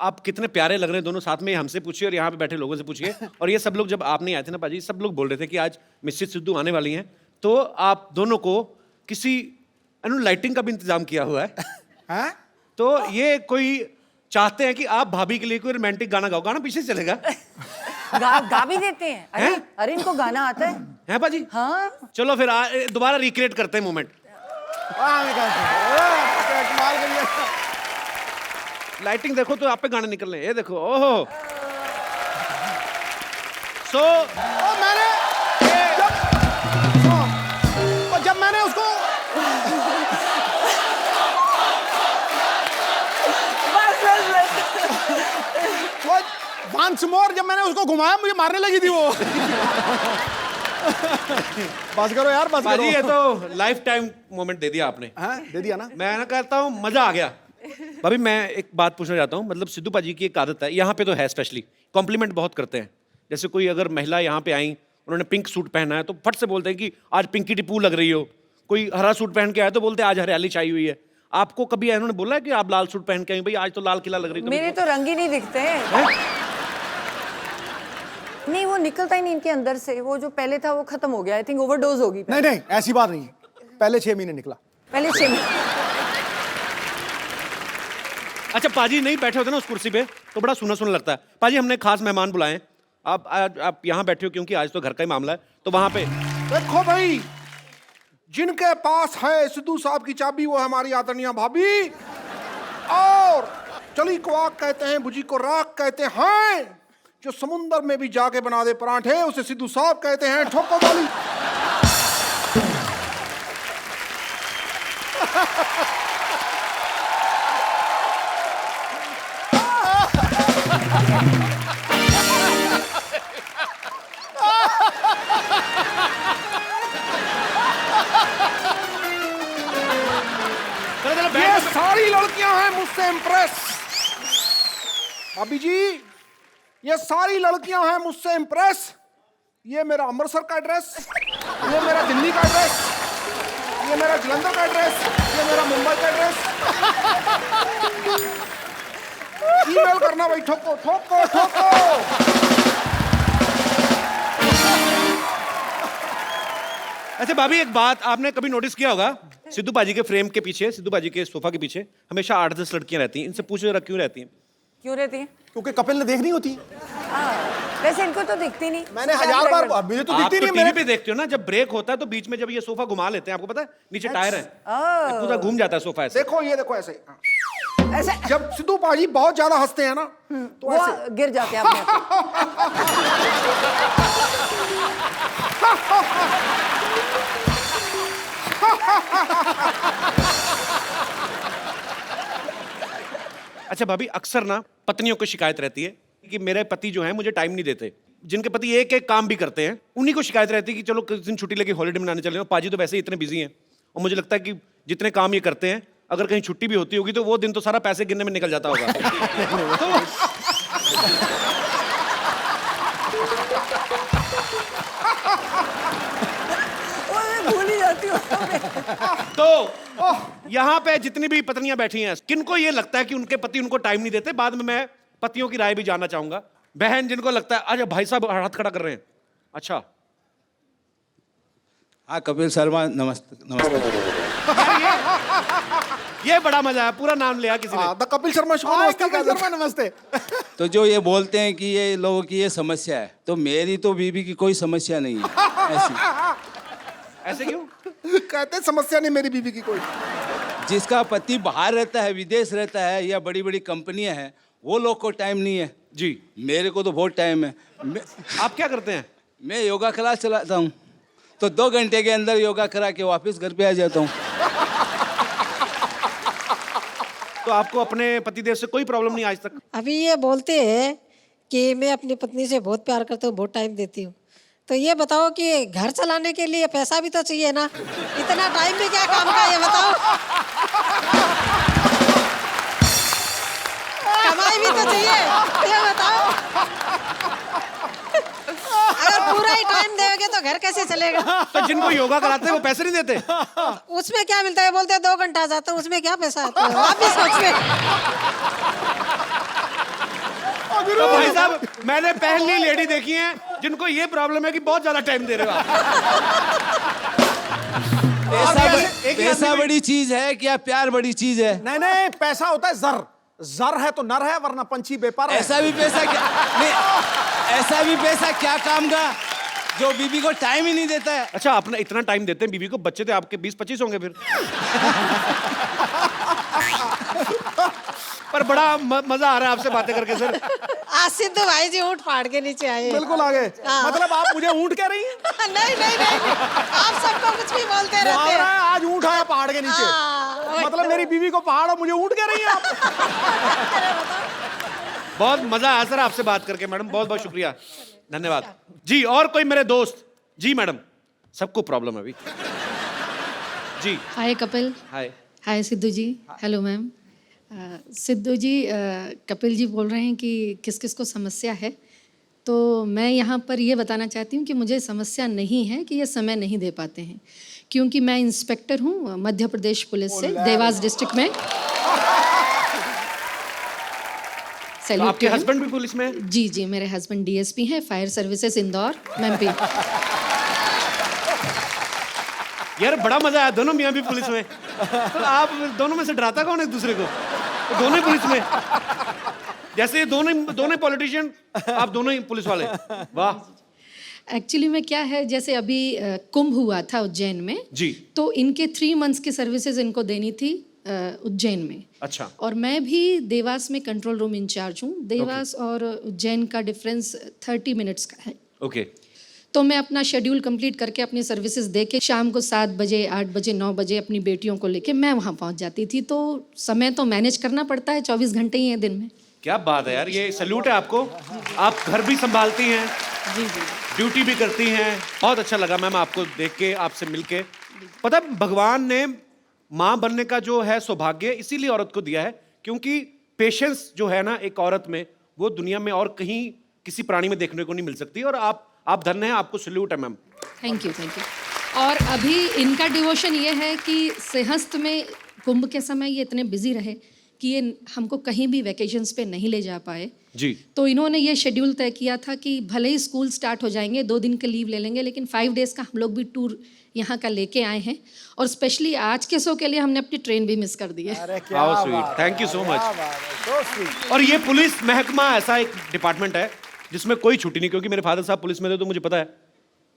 S5: आप कितने प्यारे लग रहे हैं दोनों साथ में. हमसे पूछिए और यहाँ पे बैठे लोगों से पूछिए. और ये सब लोग जब आप नहीं आए थे ना पाजी, सब लोग बोल रहे थे कि आज मिसेस सिद्धू आने वाली हैं, तो आप दोनों को किसी लाइटिंग का भी इंतजाम किया हुआ है.
S4: हैं?
S5: तो ये कोई चाहते हैं कि आप भाभी के लिए कोई रोमांटिक गाना गाओ. गाना पीछे चलेगा.
S8: गा भी देते हैं. अरे अरे इनको गाना आता है.
S5: है पाजी?
S8: हाँ.
S5: चलो फिर दोबारा रिक्रिएट करते हैं मोमेंट. लाइटिंग देखो तो आप पे गाने निकल रहे हैं. ये देखो, ओहो. सो
S4: मैंने जब मैंने उसको वंस मोर जब मैंने उसको घुमाया मुझे मारने लगी थी वो. बस करो यार, बस करो.
S5: ये तो लाइफ टाइम मोमेंट दे दिया आपने.
S4: हाँ, दे दिया ना.
S5: मैं ना कहता हूँ मजा आ गया. भाभी मैं एक बात पूछना चाहता हूँ. मतलब सिद्धू पाजी की एक आदत है, यहाँ पे तो है स्पेशली, कॉम्प्लीमेंट बहुत करते हैं. जैसे कोई अगर महिला यहाँ पे आई, उन्होंने पिंक सूट पहना है तो फट से बोलते हैं कि आज पिंकी टिप्पू लग रही हो. कोई हरा सूट पहन के आया तो बोलते हैं आज हरियाली छाई हुई है. आपको कभी उन्होंने बोला है कि आप लाल सूट पहन के आई, भाई आज तो लाल किला लग रही है?
S8: मेरे तो रंग ही नहीं दिखते हैं. नहीं, वो निकलता ही नहीं इनके अंदर से. वो जो पहले था वो खत्म हो गया. आई थिंक ओवरडोज होगी.
S4: नहीं नहीं, ऐसी बात नहीं है. पहले 6 महीने निकला.
S8: पहले 6 महीने.
S5: अच्छा पाजी नहीं बैठे होते ना उस कुर्सी पे तो बड़ा सुना सुना लगता है. पाजी हमने खास मेहमान बुलाए हैं. आप यहाँ बैठे हो क्योंकि आज तो घर का ही मामला है. तो वहां पे
S3: देखो भाई, जिनके पास है सिद्धू साहब की चाबी वो है हमारी आदरणीय भाभी. और चली को आग कहते हैं, भुजी को राख कहते हैं. जो समुंदर में भी जाके बना दे परांठे उसे सिद्धू साहब कहते हैं. ठोको वाली. ये सारी लड़कियां हैं मुझसे इम्प्रेस. भाभी जी, ये सारी लड़कियां हैं मुझसे इम्प्रेस. ये मेरा अमृतसर का एड्रेस, ये मेरा दिल्ली का एड्रेस, ये मेरा जलंधर का एड्रेस, ये मेरा मुंबई का एड्रेस. ईमेल करना भाई. ठोको ठोको ठोको.
S5: अच्छा भाभी एक बात आपने कभी नोटिस किया होगा, सिद्धू पाजी के फ्रेम के पीछे, सिद्धू पाजी के सोफा के पीछे हमेशा 8-10 लड़कियां रहती हैं. इनसे पूछो जरा क्यों रहती हैं?
S8: क्यों रहती है?
S4: क्योंकि कपिल ने देख नहीं होती.
S8: वैसे इनको तो दिखती नहीं.
S4: मैंने 1000 बार, मुझे तो
S5: आप
S4: दिखती
S5: तो
S4: नहीं.
S5: टीवी पे देखते हो ना, जब ब्रेक होता है तो बीच में जब ये सोफा घुमा लेते हैं, आपको पता है नीचे टायर है, पूरा घूम जाता है सोफा ऐसे.
S3: देखो ये देखो ऐसे.
S8: ऐसे
S3: जब सिद्धू पाजी बहुत ज्यादा हंसते हैं ना तो
S8: वो
S3: ऐसे
S8: गिर जाते हैं अपने आप.
S5: अच्छा भाभी अक्सर ना पत्नियों को शिकायत रहती है कि मेरे पति जो हैं मुझे टाइम नहीं देते. जिनके पति एक एक काम भी करते हैं उन्हीं को शिकायत रहती है कि चलो किस दिन छुट्टी लेके हॉलीडे मनाने चले. पाजी तो वैसे ही इतने बिजी हैं और मुझे लगता है कि जितने काम ये करते हैं अगर कहीं छुट्टी भी होती होगी तो वो दिन तो सारा पैसे गिनने में निकल जाता होगा.
S8: भूल ही जाती हूँ.
S5: तो यहाँ पे जितनी भी पत्नियां बैठी हैं किनको ये लगता है कि उनके पति उनको टाइम नहीं देते? बाद में मैं पतियों की राय भी जानना चाहूंगा. बहन जिनको लगता है, अच्छा भाई साहब हाथ खड़ा कर रहे हैं. अच्छा
S11: हाँ कपिल शर्मा, नमस्ते.
S5: ये बड़ा मजा है. पूरा नाम लिया किसी ने.
S3: The Kapil Sharma show.
S4: कपिल शर्मा नमस्ते.
S11: तो जो ये बोलते हैं कि ये लोगों की ये समस्या है, तो मेरी तो बीबी की कोई समस्या नहीं है ऐसी.
S5: ऐसे क्यों
S3: कहते हैं समस्या नहीं मेरी बीवी की कोई.
S11: जिसका पति बाहर रहता है, विदेश रहता है या बड़ी बड़ी कंपनियां हैं, वो लोग को टाइम नहीं है
S5: जी.
S11: मेरे को तो बहुत टाइम है.
S5: आप क्या करते हैं?
S11: मैं योगा क्लास चलाता हूँ, तो 2 घंटे के अंदर योगा करा के वापस घर पे आ जाता हूँ.
S5: तो आपको अपने पतिदेव से कोई प्रॉब्लम नहीं आज तक?
S12: अभी ये बोलते हैं कि मैं अपनी पत्नी से बहुत प्यार करता हूँ, बहुत टाइम देती हूँ। तो ये बताओ कि घर चलाने के लिए पैसा भी तो चाहिए ना, इतना टाइम भी क्या काम का, ये बताओ। कमाई भी तो चाहिए, ये बताओ। अगर पूरा ही टाइम देंगे तो घर कैसे चलेगा?
S5: तो जिनको योगा कराते हैं वो पैसे नहीं देते?
S12: उसमें क्या मिलता है? बोलते हैं 2 घंटा जाता हूँ, उसमें क्या पैसा आता है? आप भी सोचिए।
S5: तो भाई साहब, मैंने पहली लेडी देखी है जिनको ये प्रॉब्लम है कि बहुत ज्यादा टाइम दे रहे हो आप।
S11: पैसा बड़ी चीज है क्या प्यार बड़ी चीज है?
S4: नहीं नहीं, पैसा होता है जर, जर है तो नर है, वरना पंछी बेपार है।
S11: ऐसा भी पैसा क्या नहीं, ऐसा भी पैसा क्या काम का जो बीबी को टाइम ही नहीं देता है?
S5: अच्छा, अपना इतना टाइम देते हैं बीबी को, बच्चे तो आपके 20-25 होंगे फिर। पर बड़ा मजा आ रहा है आपसे बातें करके सर।
S12: आज सिद्धू भाई जी ऊँट फाड़ के नीचे आए।
S4: बिल्कुल आ गए। मतलब आप मुझे ऊँट कह रही हैं?
S12: नहीं नहीं नहीं, आप सबको कुछ भी बोलते रहते हैं।
S4: आज ऊँट आया पहाड़ के नीचे, मतलब मेरी बीवी को पहाड़ और मुझे ऊँट कह रही हैं आप?
S5: बहुत मजा आया सर आपसे बात करके मैडम, बहुत बहुत शुक्रिया, धन्यवाद जी। और कोई मेरे दोस्त? जी मैडम, सबको प्रॉब्लम है अभी जी।
S13: Hi Kapil.
S5: Hi.
S13: Hi Sidhu ji. Hello ma'am. Sidhu ji, Kapil ji बोल रहे हैं कि किस किस को समस्या है, तो मैं यहाँ पर ये बताना चाहती हूँ कि मुझे समस्या नहीं है कि ये समय नहीं दे पाते हैं, क्योंकि मैं इंस्पेक्टर हूँ मध्य प्रदेश पुलिस से, देवास डिस्ट्रिक्ट में।
S5: तो आपके हस्बैंड भी पुलिस में हैं?
S13: जी जी, मेरे हस्बैंड डीएसपी हैं, फायर सर्विसेज इंदौर, एमपी।
S5: यार बड़ा मजा आया, दोनों मियाँ भी पुलिस में। तो आप दोनों में से डराता कौन है एक दूसरे को? तो दोनों ही पुलिस में, जैसे दोनों पॉलिटिशियन, आप दोनों ही पुलिस वाले, वाह।
S13: एक्चुअली में क्या है, जैसे अभी कुंभ हुआ था उज्जैन में
S5: जी,
S13: तो इनके 3 मंथ्स की सर्विसेज इनको देनी थी उज्जैन में।
S5: अच्छा।
S13: और मैं भी देवास में कंट्रोल रूम इंचार्ज हूँ। देवास और उज्जैन का डिफरेंस 30 मिनट्स का है।
S5: ओके।
S13: तो मैं अपना शेड्यूल कंप्लीट करके अपनी सर्विसेज दे के शाम को 7 बजे, 8 बजे, 9 बजे अपनी बेटियों को लेके मैं वहाँ पहुँच जाती थी। तो समय तो मैनेज करना पड़ता है, 24 घंटे ही हैं दिन में।
S5: क्या बात है यार, ये सैल्यूट है आपको। आप घर भी संभालती हैं,
S13: जी जी,
S5: ड्यूटी भी करती हैं। बहुत अच्छा लगा मैम आपको देख के, आपसे मिलके। पता है, भगवान ने माँ बनने का जो है सौभाग्य इसीलिए औरत को दिया है, क्योंकि पेशेंस जो है ना एक औरत में, वो दुनिया में और कहीं किसी प्राणी में देखने को नहीं मिल सकती। और आप धन्य हैं, आपको सैल्यूट है ma'am.
S13: Thank you thank you. और अभी इनका डिवोशन ये है कि सिंहस्थ में कुंभ के समय ये इतने बिजी रहे कि ये हमको कहीं भी वैकेशंस पे नहीं ले जा पाए
S5: जी।
S13: तो इन्होंने ये शेड्यूल तय किया था कि भले ही स्कूल स्टार्ट हो जाएंगे, 2 दिन का लीव ले लेंगे, लेकिन 5 डेज का हम लोग भी टूर यहाँ का लेके आए हैं। और स्पेशली आज के शो के लिए हमने अपनी ट्रेन भी मिस कर दी है।
S5: How sweet, thank you so much. और ये पुलिस महकमा ऐसा एक डिपार्टमेंट है जिसमें कोई छुट्टी नहीं, क्योंकि मेरे फादर साहब पुलिस में थे तो मुझे पता है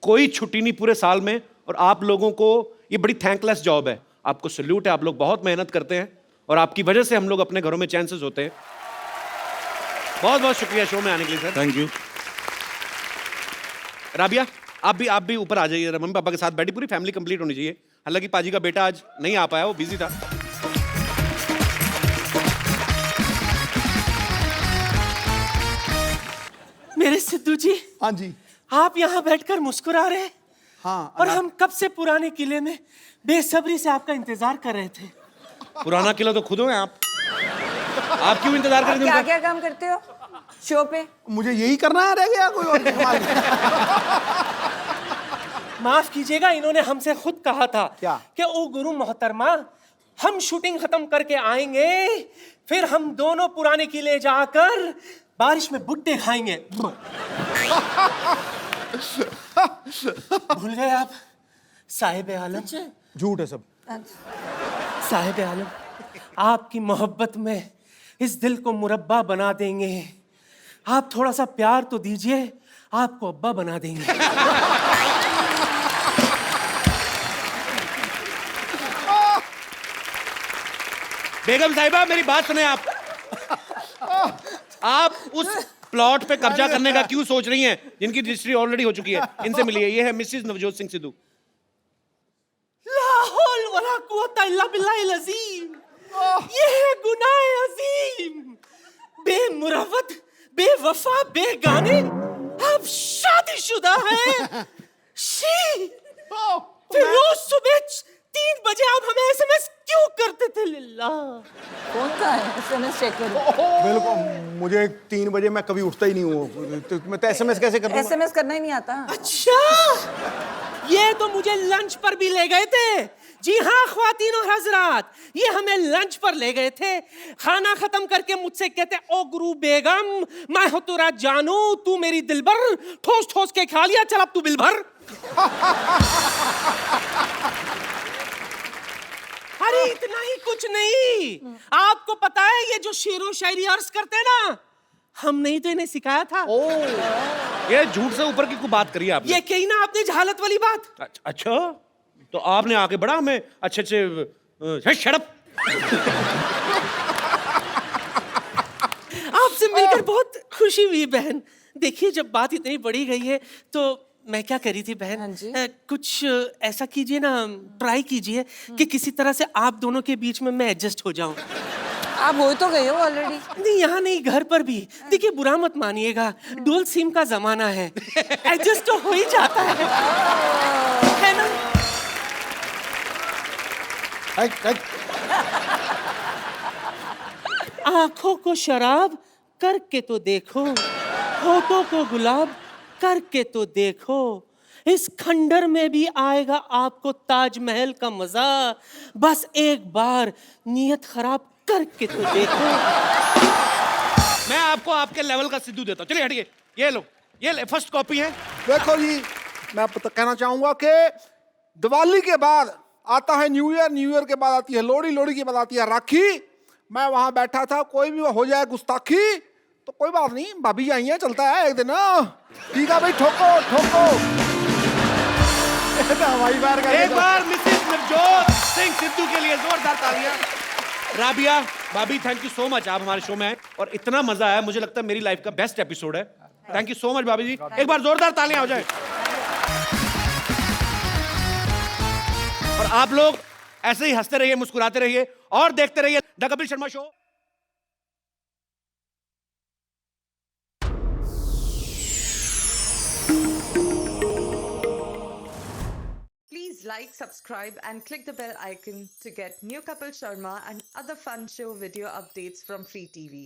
S5: कोई छुट्टी नहीं पूरे साल में। और आप लोगों को ये बड़ी थैंकलेस जॉब है, आपको सैल्यूट है। आप लोग बहुत मेहनत करते हैं और आपकी वजह से हम लोग अपने घरों में चैन से सोते हैं। बहुत बहुत शुक्रिया शो में आने के लिए सर।
S11: Thank you.
S5: राबिया, आप भी ऊपर आ जाइए, मम्मी पापा के साथ बैठी, पूरी फैमिली कंप्लीट होनी चाहिए। हालांकि पाजी का बेटा आज नहीं आ पाया, वो बिजी था।
S14: मेरे सिद्धू जी।
S4: हाँ जी।
S14: आप यहाँ बैठकर मुस्कुरा रहे हैं।
S4: हाँ।
S14: और हम कब से पुराने किले में बेसब्री से आपका इंतजार कर रहे थे।
S5: पुराना किला तो खुद हो आप क्यों इंतजार कर रहे थे?
S8: क्या क्या काम करते हो शो पे?
S4: मुझे यही करना है, रह गया कोई और कमाल
S14: माफ कीजिएगा, इन्होंने हमसे खुद कहा था
S4: क्या?
S14: कि ओ गुरु मोहतरमा, हम शूटिंग खत्म करके आएंगे, फिर हम दोनों पुराने किले जाकर बारिश में भुट्टे खाएंगे। भूल गए आप साहिब आलम?
S4: झूठ है सब।
S14: साहिब आलम, आपकी मोहब्बत में इस दिल को मुरब्बा बना देंगे। आप थोड़ा सा प्यार तो दीजिए, आपको अब्बा बना देंगे।
S5: बेगम साहिबा, मेरी बात सुने आप उस प्लॉट पे कब्जा करने का क्यों सोच रही हैं जिनकी रजिस्ट्री ऑलरेडी हो चुकी है? इनसे मिलिए, ये है मिसेस नवजोत सिंह सिद्धू।
S14: ला हौल वला कुव्वता इल्ला बिल्लाहिल अज़ीम। ये है गुनाह अज़ीम। बेमुरवत बेवफा बेगाने अब शादीशुदा है। शी फिर रोज सुबह 3 बजे आप हमें एसएमएस क्यों करते थे लिल्ला?
S8: कौन का है एसएमएस चेक करो।
S4: बिल्कुल, मुझे 3 बजे मैं कभी उठता ही नहीं हूँ, तो मैं तो एसएमएस कैसे कर दूंगा?
S8: एसएमएस करना ही नहीं आता।
S14: अच्छा, ये तो मुझे लंच पर भी ले गए थे। जी हाँ ख्वातीन और हजरात, ये हमें लंच पर ले गए थे। खाना खत्म करके मुझसे कहते, ओ गुरु बेगम, मैं हो तेरा जानू, तू मेरी दिलबर, ठोस ठोस के खा लिया, चल अब तू बिल भर। अरे इतना ही कुछ नहीं, आपको पता है ये जो शेरो शायरी अर्ज करते हैं ना, हमने ही तो इन्हें सिखाया था।
S5: ये झूठ से ऊपर की कोई बात करी आपने?
S14: ये कही ना आपने जहालत वाली बात।
S5: अच्छा, तो आपने आके बड़ा हमें अच्छे शड़प।
S14: आपसे मिलकर बहुत खुशी हुई बहन। देखिए जब बात इतनी बड़ी गई है तो मैं क्या करी थी बहन, कुछ ऐसा कीजिए ना, ट्राई कीजिए कि किसी तरह से आप दोनों के बीच में मैं एडजस्ट हो जाऊं।
S8: आप हो तो गए हो ऑलरेडी।
S14: नहीं, यहाँ नहीं, घर पर भी। देखिए बुरा मत मानिएगा, डुअल सिम का जमाना है, एडजस्ट तो हो ही जाता है ना? आंखों को शराब करके तो देखो, होठों को गुलाब करके तो देखो, इस खंडर में भी आएगा आपको ताजमहल का मजा, बस एक बार नीयत खराब करके तो देखो।
S5: मैं आपको आपके लेवल का सिद्धू देता हूँ, चलिए हटिए, ये लो, ये ले, फर्स्ट कॉपी है।
S3: देखो जी, मैं आपको तो कहना चाहूंगा कि दिवाली के बाद आता है न्यू ईयर, न्यू ईयर के बाद आती है लोहड़ी, लोहड़ी के बाद आती है राखी। मैं वहां बैठा था, कोई भी हो जाए गुस्ताखी तो कोई बात नहीं, भाभी आई है, चलता है एक दिन। ठीक है भाई, ठोको ठोको।
S4: हवाई बार का
S5: एक बार मिसेस नवजोत सिंह सिद्धू के लिए जोरदार तालियां। राबिया भाभी, थैंक यू सो मच, आप हमारे शो में आए और इतना मजा आया, मुझे लगता है मेरी लाइफ का बेस्ट एपिसोड है। थैंक यू सो मच भाभी जी, एक बार जोरदार तालियां हो जाए। और आप लोग ऐसे ही हंसते रहिए, मुस्कुराते रहिए और देखते रहिए the Kapil Sharma show.
S15: Please like, subscribe and click the bell icon to get new Kapil Sharma and other fun show video updates from Free TV.